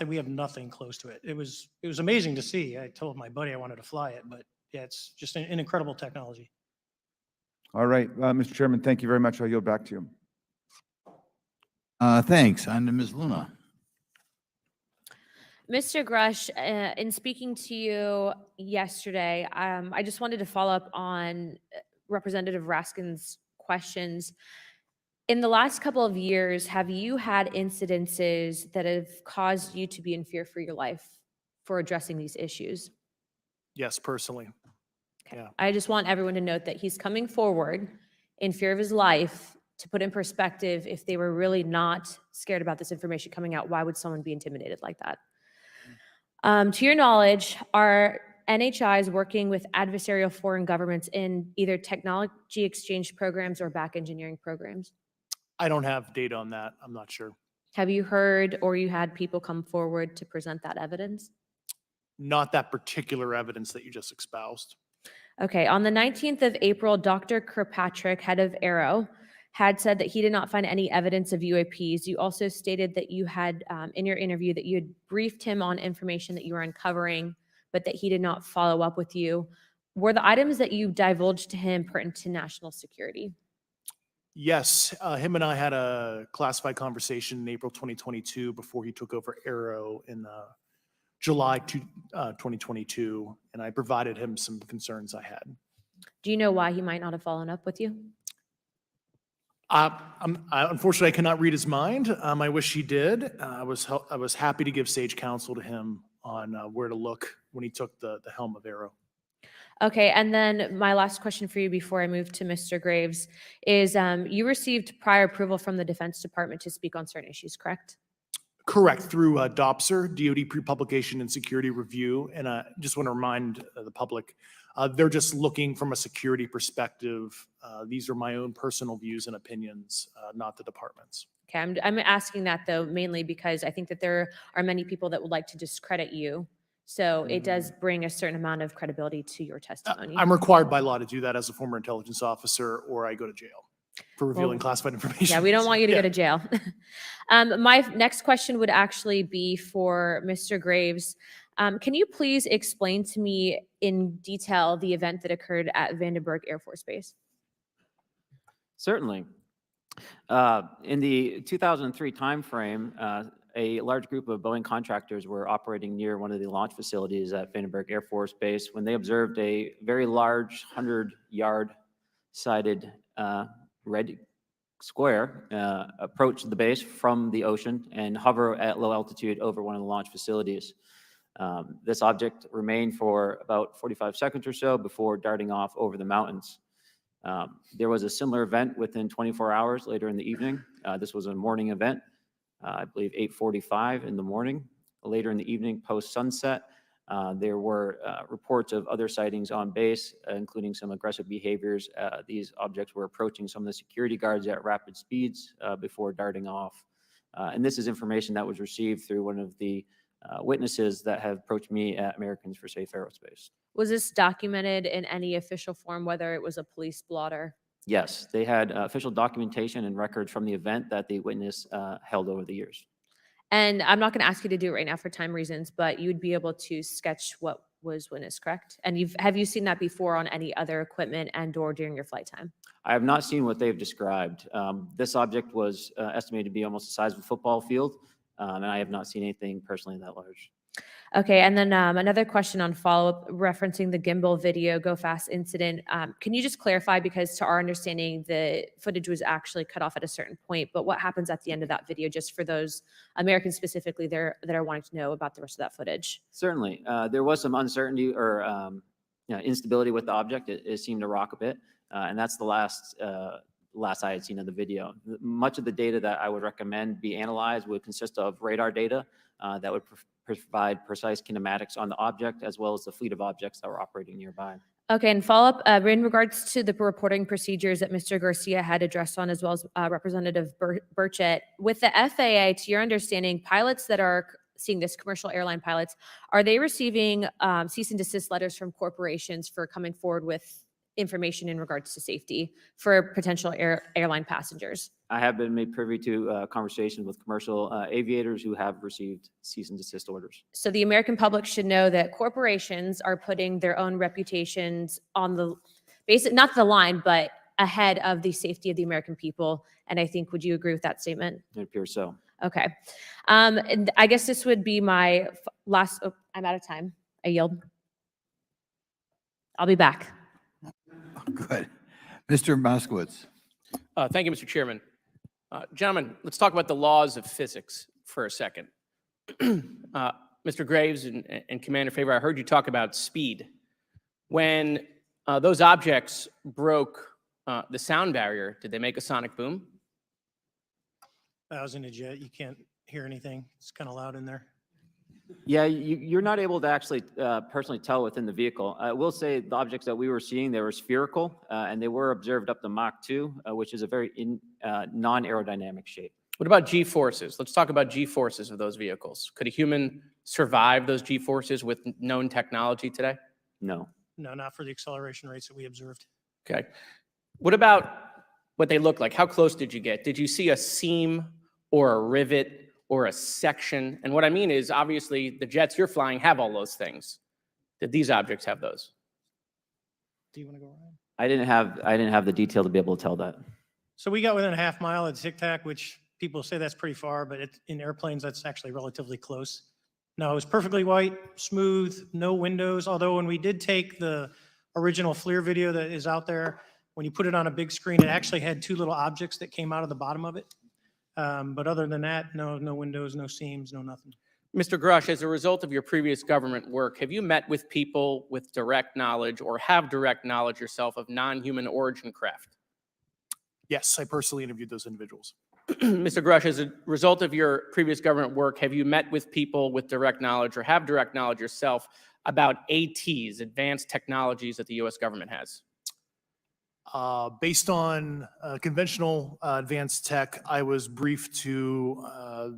we have nothing close to it. It was amazing to see. I told my buddy I wanted to fly it, but yeah, it's just an incredible technology. All right, Mr. Chairman, thank you very much. I'll yield back to you. Thanks. On to Ms. Luna. Mr. Grush, in speaking to you yesterday, I just wanted to follow up on Representative Raskin's questions. In the last couple of years, have you had incidences that have caused you to be in fear for your life for addressing these issues? Yes, personally. Okay. Yeah. I just want everyone to note that he's coming forward in fear of his life. To put in perspective, if they were really not scared about this information coming out, why would someone be intimidated like that? To your knowledge, are NHIs working with adversarial foreign governments in either technology exchange programs or back engineering programs? I don't have data on that. I'm not sure. Have you heard or you had people come forward to present that evidence? Not that particular evidence that you just espoused. Okay, on the 19th of April, Dr. Kirkpatrick, head of Aero, had said that he did not find any evidence of UAPs. You also stated that you had, in your interview, that you had briefed him on information that you were uncovering, but that he did not follow up with you. Were the items that you divulged to him pertinent to national security? Yes, him and I had a classified conversation in April 2022 before he took over Aero in July 2022, and I provided him some concerns I had. Do you know why he might not have followed up with you? Unfortunately, I cannot read his mind. I wish he did. I was happy to give sage counsel to him on where to look when he took the helm of Arrow. Okay, and then my last question for you before I move to Mr. Graves is you received prior approval from the Defense Department to speak on certain issues, correct? Correct, through DOPSR, DoD Pre-Publication and Security Review. And I just want to remind the public, they're just looking from a security perspective. These are my own personal views and opinions, not the department's. Okay, I'm asking that though mainly because I think that there are many people that would like to discredit you. So it does bring a certain amount of credibility to your testimony. I'm required by law to do that as a former intelligence officer, or I go to jail for revealing classified information. Yeah, we don't want you to go to jail. My next question would actually be for Mr. Graves. Can you please explain to me in detail the event that occurred at Vandenberg Air Force Base? Certainly. In the 2003 timeframe, a large group of Boeing contractors were operating near one of the launch facilities at Vandenberg Air Force Base when they observed a very large 100-yard sided red square approach the base from the ocean and hover at low altitude over one of the launch facilities. This object remained for about 45 seconds or so before darting off over the mountains. There was a similar event within 24 hours later in the evening. This was a morning event, I believe 8:45 in the morning. Later in the evening, post-sunset, there were reports of other sightings on base, including some aggressive behaviors. These objects were approaching some of the security guards at rapid speeds before darting off. And this is information that was received through one of the witnesses that have approached me at Americans for Safe Aerospace. Was this documented in any official form, whether it was a police blotter? Yes, they had official documentation and records from the event that the witness held over the years. And I'm not going to ask you to do it right now for time reasons, but you'd be able to sketch what was witnessed, correct? And have you seen that before on any other equipment and/or during your flight time? I have not seen what they've described. This object was estimated to be almost the size of a football field, and I have not seen anything personally that large. Okay, and then another question on follow-up referencing the gimbal video go fast incident. Can you just clarify, because to our understanding, the footage was actually cut off at a certain point, but what happens at the end of that video, just for those Americans specifically there that are wanting to know about the rest of that footage? Certainly. There was some uncertainty or instability with the object. It seemed to rock a bit, and that's the last I had seen of the video. Much of the data that I would recommend be analyzed would consist of radar data that would provide precise kinematics on the object, as well as the fleet of objects that were operating nearby. Okay, and follow-up in regards to the reporting procedures that Mr. Garcia had addressed on, as well as Representative Burchett, with the FAA, to your understanding, pilots that are seeing this, commercial airline pilots, are they receiving cease and desist letters from corporations for coming forward with information in regards to safety for potential airline passengers? I have been made privy to conversations with commercial aviators who have received cease and desist orders. So the American public should know that corporations are putting their own reputations on the not the line, but ahead of the safety of the American people. And I think, would you agree with that statement? It appears so. Okay. And I guess this would be my last, I'm out of time. I yield. I'll be back. Good. Mr. Moskowitz. Thank you, Mr. Chairman. Gentlemen, let's talk about the laws of physics for a second. Mr. Graves and Commander Favor, I heard you talk about speed. When those objects broke the sound barrier, did they make a sonic boom? I was in a jet. You can't hear anything. It's kind of loud in there. Yeah, you're not able to actually personally tell within the vehicle. I will say the objects that we were seeing, they were spherical, and they were observed up to Mach 2, which is a very non-aerodynamic shape. What about G-forces? Let's talk about G-forces of those vehicles. Could a human survive those G-forces with known technology today? No. No, not for the acceleration rates that we observed. Okay. What about what they look like? How close did you get? Did you see a seam or a rivet or a section? And what I mean is, obviously, the jets you're flying have all those things. Did these objects have those? Do you want to go around? I didn't have the detail to be able to tell that. So we got within a half mile at Tic Tac, which people say that's pretty far, but in airplanes, that's actually relatively close. No, it was perfectly white, smooth, no windows. Although when we did take the original FLIR video that is out there. When you put it on a big screen, it actually had two little objects that came out of the bottom of it. But other than that, no windows, no seams, no nothing. Mr. Grush, as a result of your previous government work, have you met with people with direct knowledge or have direct knowledge yourself of non-human origin craft? Yes, I personally interviewed those individuals. Mr. Grush, as a result of your previous government work, have you met with people with direct knowledge or have direct knowledge yourself about ATs, advanced technologies that the U.S. government has? Based on conventional advanced tech, I was briefed to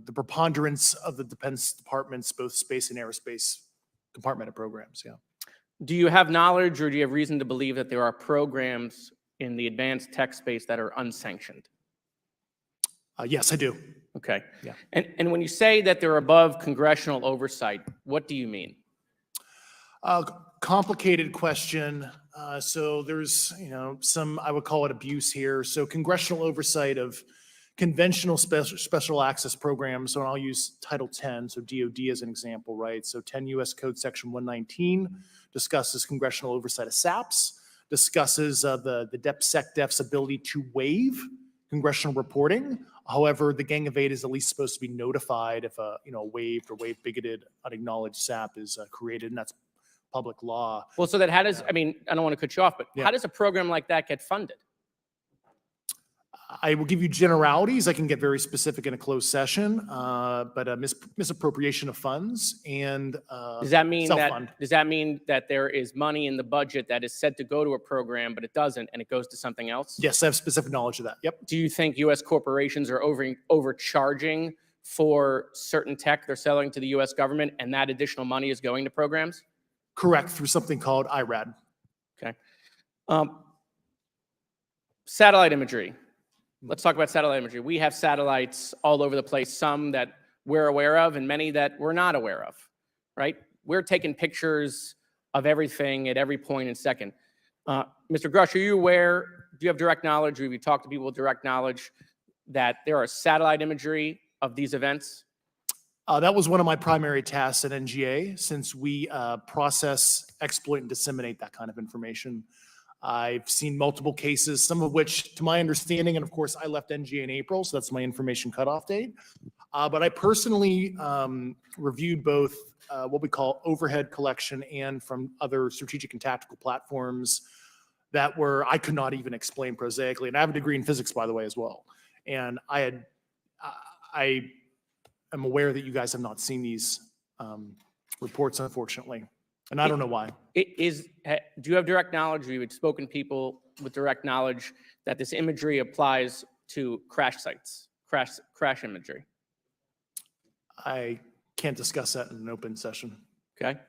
the preponderance of the Defense Department's both space and aerospace compartmented programs, yeah. Do you have knowledge or do you have reason to believe that there are programs in the advanced tech space that are unsanctioned? Yes, I do. Okay. Yeah. And when you say that they're above congressional oversight, what do you mean? Complicated question. So there's, some, I would call it abuse here. So congressional oversight of conventional special access programs. So I'll use Title 10, so DOD as an example, right? So 10 U.S. Code Section 119 discusses congressional oversight of SAPs, discusses the DepSecDef's ability to waive congressional reporting. However, the Gang of Eight is at least supposed to be notified if a waived or waive bigoted unacknowledged SAP is created, and that's public law. Well, so that how does, I mean, I don't want to cut you off, but Yeah. how does a program like that get funded? I will give you generalities. I can get very specific in a closed session, but misappropriation of funds and Does that mean self-fund. that there is money in the budget that is said to go to a program, but it doesn't, and it goes to something else? Yes, I have specific knowledge of that. Yep. Do you think U.S. corporations are overcharging for certain tech they're selling to the U.S. government, and that additional money is going to programs? Correct, through something called IRAD. Okay. Satellite imagery. Let's talk about satellite imagery. We have satellites all over the place, some that we're aware of and many that we're not aware of, right? We're taking pictures of everything at every point and second. Mr. Grush, are you aware, do you have direct knowledge, or have you talked to people with direct knowledge that there are satellite imagery of these events? That was one of my primary tasks at NGA, since we process, exploit, and disseminate that kind of information. I've seen multiple cases, some of which, to my understanding, and of course, I left NGA in April, so that's my information cutoff date. But I personally reviewed both what we call overhead collection and from other strategic and tactical platforms that I could not even explain prosaically. And I have a degree in physics, by the way, as well. And I am aware that you guys have not seen these reports, unfortunately. And I don't know why. Do you have direct knowledge, or you had spoken to people with direct knowledge that this imagery applies to crash sites, crash imagery? I can't discuss that in an open session. Okay.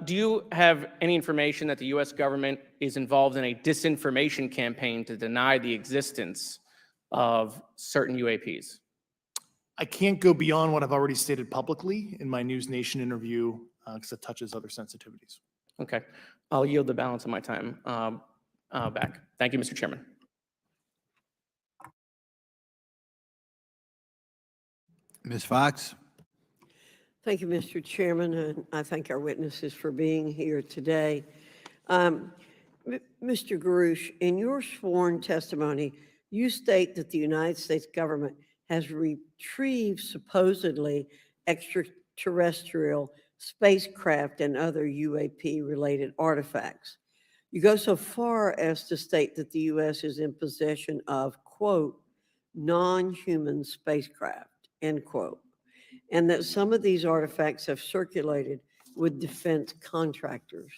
Do you have any information that the U.S. government is involved in a disinformation campaign to deny the existence of certain UAPs? I can't go beyond what I've already stated publicly in my News Nation interview because it touches other sensitivities. Okay. I'll yield the balance of my time back. Thank you, Mr. Chairman. Ms. Fox? Thank you, Mr. Chairman, and I thank our witnesses for being here today. Mr. Garouche, in your sworn testimony, you state that the United States government has retrieved supposedly extraterrestrial spacecraft and other UAP-related artifacts. You go so far as to state that the U.S. is in possession of, quote, non-human spacecraft, end quote, and that some of these artifacts have circulated with defense contractors.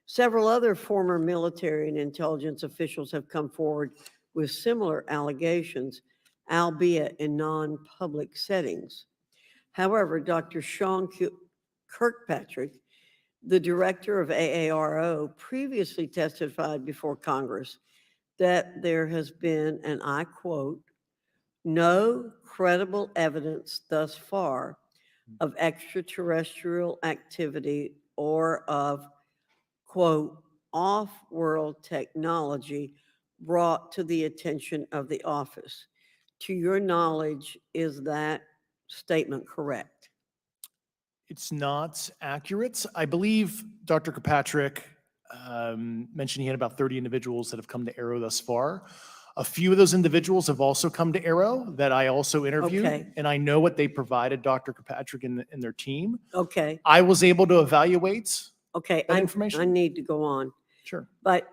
Several other former military and intelligence officials have come forward with similar allegations, albeit in non-public settings. However, Dr. Sean Kirkpatrick, the director of AARO, previously testified before Congress that there has been, and I quote, no credible evidence thus far of extraterrestrial activity or of, quote, off-world technology brought to the attention of the office. To your knowledge, is that statement correct? It's not accurate. I believe Dr. Kirkpatrick mentioned he had about 30 individuals that have come to Arrow thus far. A few of those individuals have also come to Arrow that I also interviewed, Okay. and I know what they provided Dr. Kirkpatrick and their team. Okay. I was able to evaluate Okay, that I information. need to go on. Sure. But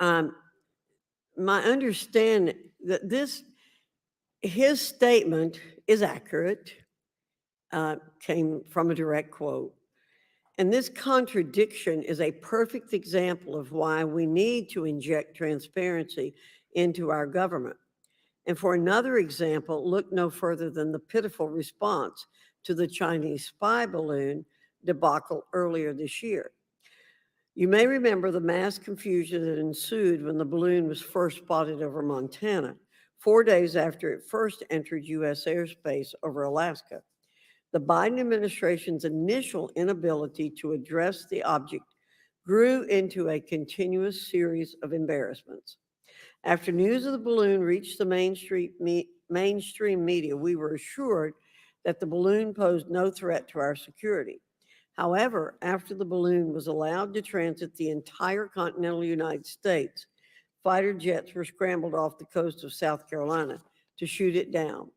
my understanding that his statement is accurate, came from a direct quote. And this contradiction is a perfect example of why we need to inject transparency into our government. And for another example, look no further than the pitiful response to the Chinese spy balloon debacle earlier this year. You may remember the mass confusion that ensued when the balloon was first spotted over Montana, 4 days after it first entered U.S. airspace over Alaska. The Biden administration's initial inability to address the object grew into a continuous series of embarrassments. After news of the balloon reached the mainstream media, we were assured that the balloon posed no threat to our security. However, after the balloon was allowed to transit the entire continental United States, fighter jets were scrambled off the coast of South Carolina to shoot it down.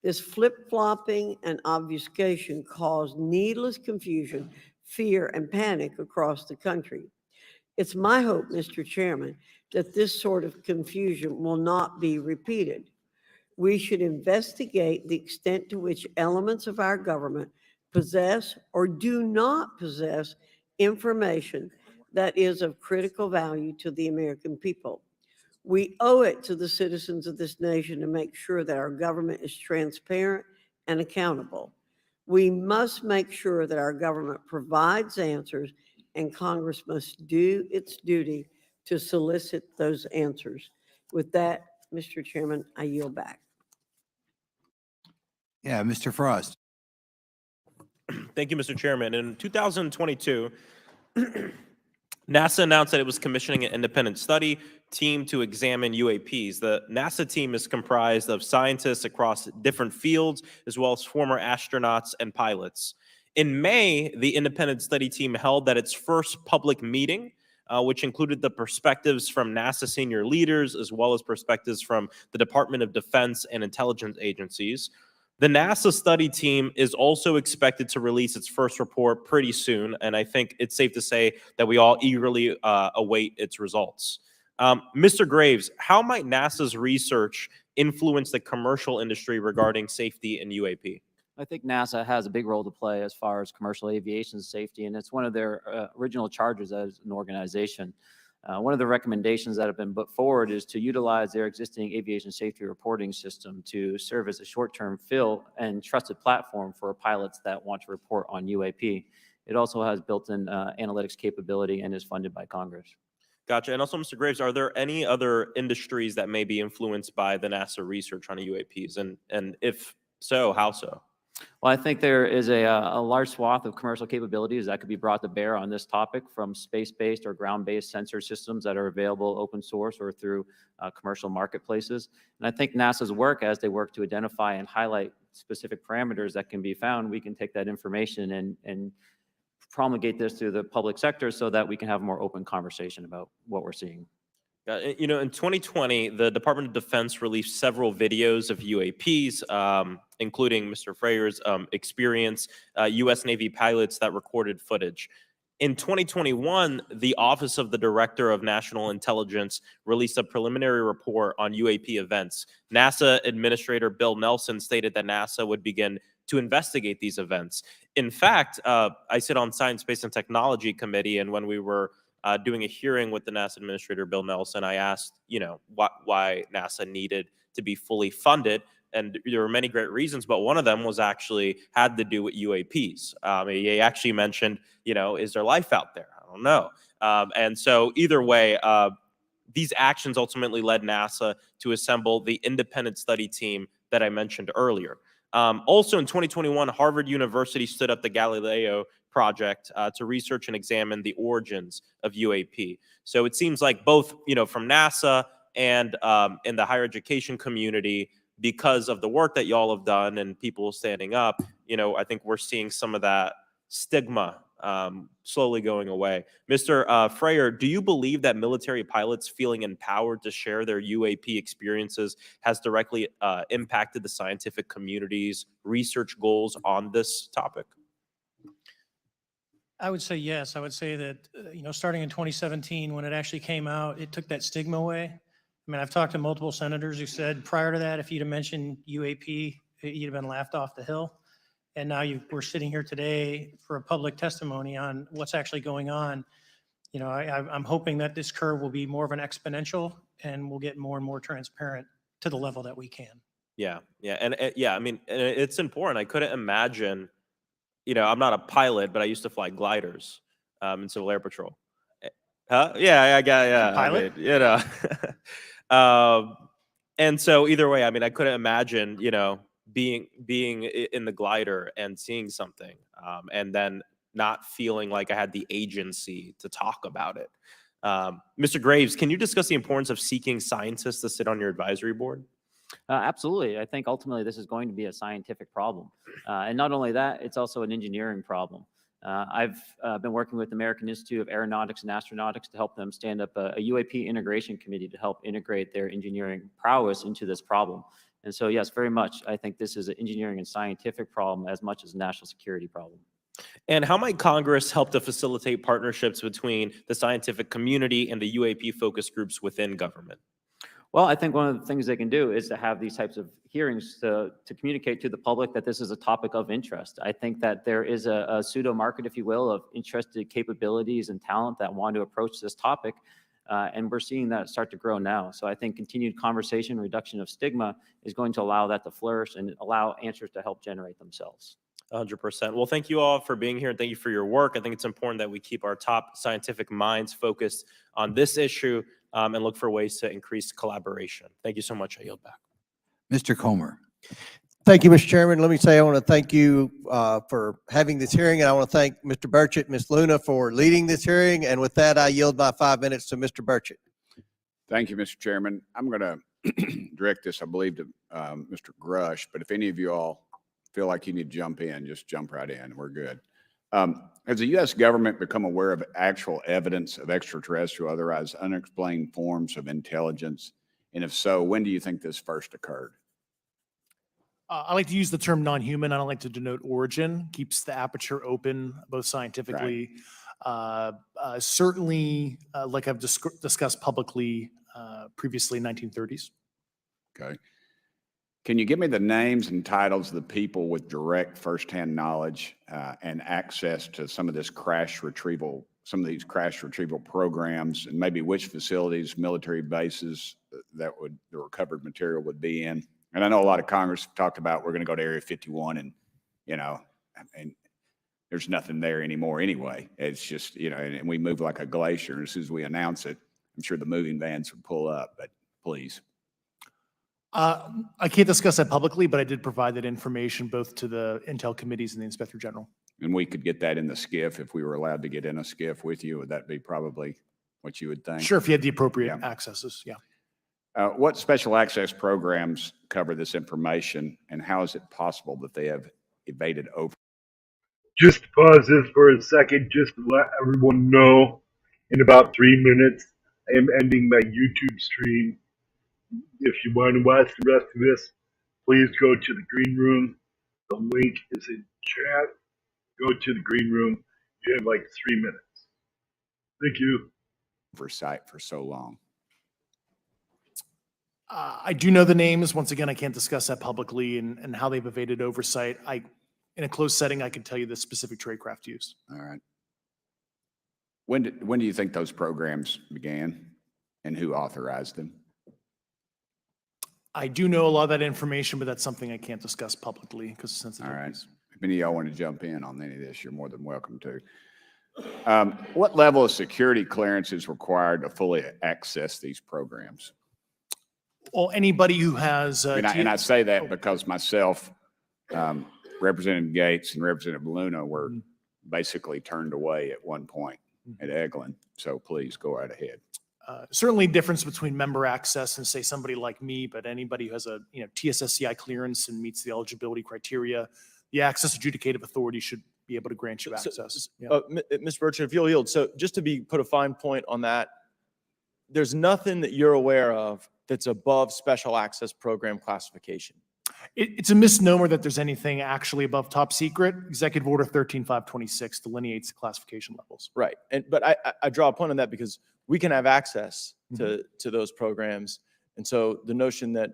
This flip-flopping and obfuscation caused needless confusion, fear, and panic across the country. It's my hope, Mr. Chairman, that this sort of confusion will not be repeated. We should investigate the extent to which elements of our government possess or do not possess information that is of critical value to the American people. We owe it to the citizens of this nation to make sure that our government is transparent and accountable. We must make sure that our government provides answers, and Congress must do its duty to solicit those answers. With that, Mr. Chairman, I yield back. Yeah, Mr. Frost. Thank you, Mr. Chairman. In 2022, NASA announced that it was commissioning an independent study team to examine UAPs. The NASA team is comprised of scientists across different fields, as well as former astronauts and pilots. In May, the independent study team held that its first public meeting, which included the perspectives from NASA senior leaders, as well as perspectives from the Department of Defense and intelligence agencies. The NASA study team is also expected to release its first report pretty soon, and I think it's safe to say that we all eagerly await its results. Mr. Graves, how might NASA's research influence the commercial industry regarding safety in UAP? I think NASA has a big role to play as far as commercial aviation safety, and it's one of their original charges as an organization. One of the recommendations that have been put forward is to utilize their existing aviation safety reporting system to serve as a short-term fill and trusted platform for pilots that want to report on UAP. It also has built-in analytics capability and is funded by Congress. Gotcha. And also, Mr. Graves, are there any other industries that may be influenced by the NASA research on UAPs? And if so, how so? Well, I think there is a large swath of commercial capabilities that could be brought to bear on this topic, from space-based or ground-based sensor systems that are available open source or through commercial marketplaces. And I think NASA's work, as they work to identify and highlight specific parameters that can be found, we can take that information and promulgate this through the public sector so that we can have a more open conversation about what we're seeing. You know, in 2020, the Department of Defense released several videos of UAPs, including Mr. Freyr's experience, U.S. Navy pilots that recorded footage. In 2021, the Office of the Director of National Intelligence released a preliminary report on UAP events. NASA Administrator Bill Nelson stated that NASA would begin to investigate these events. In fact, I sit on Science, Space, and Technology Committee, and when we were doing a hearing with the NASA Administrator Bill Nelson, I asked, you know, why NASA needed to be fully funded. And there were many great reasons, but one of them was actually had to do with UAPs. He actually mentioned, you know, is there life out there? I don't know. And so either way, these actions ultimately led NASA to assemble the independent study team that I mentioned earlier. Also in 2021, Harvard University stood up the Galileo project to research and examine the origins of UAP. So it seems like both, you know, from NASA and in the higher education community, because of the work that y'all have done and people standing up, you know, I think we're seeing some of that stigma slowly going away. Mr. Freyer, do you believe that military pilots feeling empowered to share their UAP experiences has directly impacted the scientific community's research goals on this topic? I would say yes. I would say that, starting in 2017, when it actually came out, it took that stigma away. I mean, I've talked to multiple senators who said prior to that, if you'd have mentioned UAP, you'd have been laughed off the hill. And now we're sitting here today for a public testimony on what's actually going on. I'm hoping that this curve will be more of an exponential and we'll get more and more transparent to the level that we can. Yeah, yeah, and yeah, I mean, it's important. I couldn't imagine, I'm not a pilot, but I used to fly gliders in Civil Air Patrol. Huh? Yeah, yeah. Pilot? And so either way, I mean, I couldn't imagine, being in the glider and seeing something, and then not feeling like I had the agency to talk about it. Mr. Graves, can you discuss the importance of seeking scientists to sit on your advisory board? Absolutely. I think ultimately this is going to be a scientific problem. And not only that, it's also an engineering problem. I've been working with the American Institute of Aeronautics and Astronautics to help them stand up a UAP integration committee to help integrate their engineering prowess into this problem. And so, yes, very much, I think this is an engineering and scientific problem as much as a national security problem. And how might Congress help to facilitate partnerships between the scientific community and the UAP focus groups within government? Well, I think one of the things they can do is to have these types of hearings to communicate to the public that this is a topic of interest. I think that there is a pseudo market, if you will, of interested capabilities and talent that want to approach this topic. And we're seeing that start to grow now. So I think continued conversation, reduction of stigma is going to allow that to flourish and allow answers to help generate themselves. 100%. Well, thank you all for being here and thank you for your work. I think it's important that we keep our top scientific minds focused on this issue and look for ways to increase collaboration. Thank you so much. I yield back. Mr. Comer. Thank you, Mr. Chairman. Let me say I want to thank you for having this hearing, and I want to thank Mr. Burchett, Ms. Luna for leading this hearing. And with that, I yield my 5 minutes to Mr. Burchett. Thank you, Mr. Chairman. I'm going to direct this, I believe, to Mr. Grush, but if any of you all feel like you need to jump in, just jump right in. We're good. Has the U.S. government become aware of actual evidence of extraterrestrial, otherwise unexplained forms of intelligence? And if so, when do you think this first occurred? I like to use the term non-human. I don't like to denote origin. Keeps the aperture open, both scientifically. Right. Certainly, like I've discussed publicly previously, 1930s. Okay. Can you give me the names and titles of the people with direct firsthand knowledge and access to some of this crash retrieval, some of these crash retrieval programs, and maybe which facilities, military bases that the recovered material would be in? And I know a lot of Congress talked about we're going to go to Area 51 and, and there's nothing there anymore anyway. It's just, and we move like a glacier. And as soon as we announce it, I'm sure the moving vans would pull up, but please. I can't discuss that publicly, but I did provide that information both to the Intel committees and the Inspector General. And we could get that in the SCIF if we were allowed to get in a SCIF with you. Would that be probably what you would think? Sure, if you had the appropriate accesses, yeah. What special access programs cover this information, and how is it possible that they have evaded over? Just pause this for a second, just to let everyone know, in about 3 minutes, I am ending my YouTube stream. If you want to watch the rest of this, please go to the green room. The link is in chat. Go to the green room. You have like 3 minutes. Thank you. Oversight for so long. I do know the names. Once again, I can't discuss that publicly and how they've evaded oversight. In a closed setting, I can tell you the specific tradecraft used. All right. When do you think those programs began, and who authorized them? I do know a lot of that information, but that's something I can't discuss publicly because of sensitivities. All right. If any of y'all want to jump in on any of this, you're more than welcome to. What level of security clearance is required to fully access these programs? Well, anybody who has... and I say that because myself, Representative Gates and Representative Luna were basically turned away at one point at Eglin. So please go right ahead. Certainly difference between member access and say somebody like me, but anybody who has a TSSCI clearance and meets the eligibility criteria, the access adjudicative authority should be able to grant you access. Yeah. Mr. Burchett, if you'll yield, so just to put a fine point on that, there's nothing that you're aware of that's above special access program classification. It's a misnomer that there's anything actually above top secret. Executive Order 13526 delineates the classification levels. Right. But I draw a point on that because we can have access to those programs. And so the notion that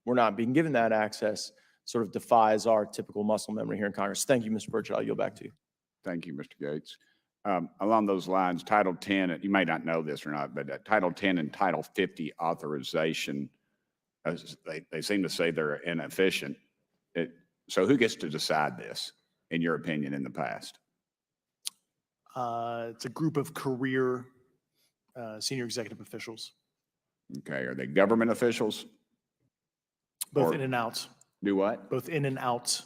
we're not being given that access sort of defies our typical muscle memory here in Congress. Thank you, Mr. Burchett. I'll yield back to you. Thank you, Mr. Gates. Along those lines, Title 10, you may not know this or not, but Title 10 and Title 50 authorization, they seem to say they're inefficient. So who gets to decide this, in your opinion, in the past? It's a group of career senior executive officials. Okay, are they government officials? Both in and out. Do what? Both in and out.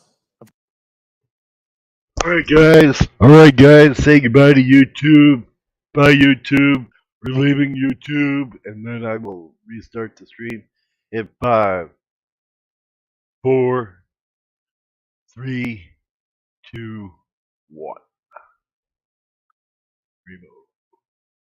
All right, guys. Say goodbye to YouTube. Bye, YouTube. We're leaving YouTube, and then I will restart the stream in 5, 4, 3, 2, 1. Reload.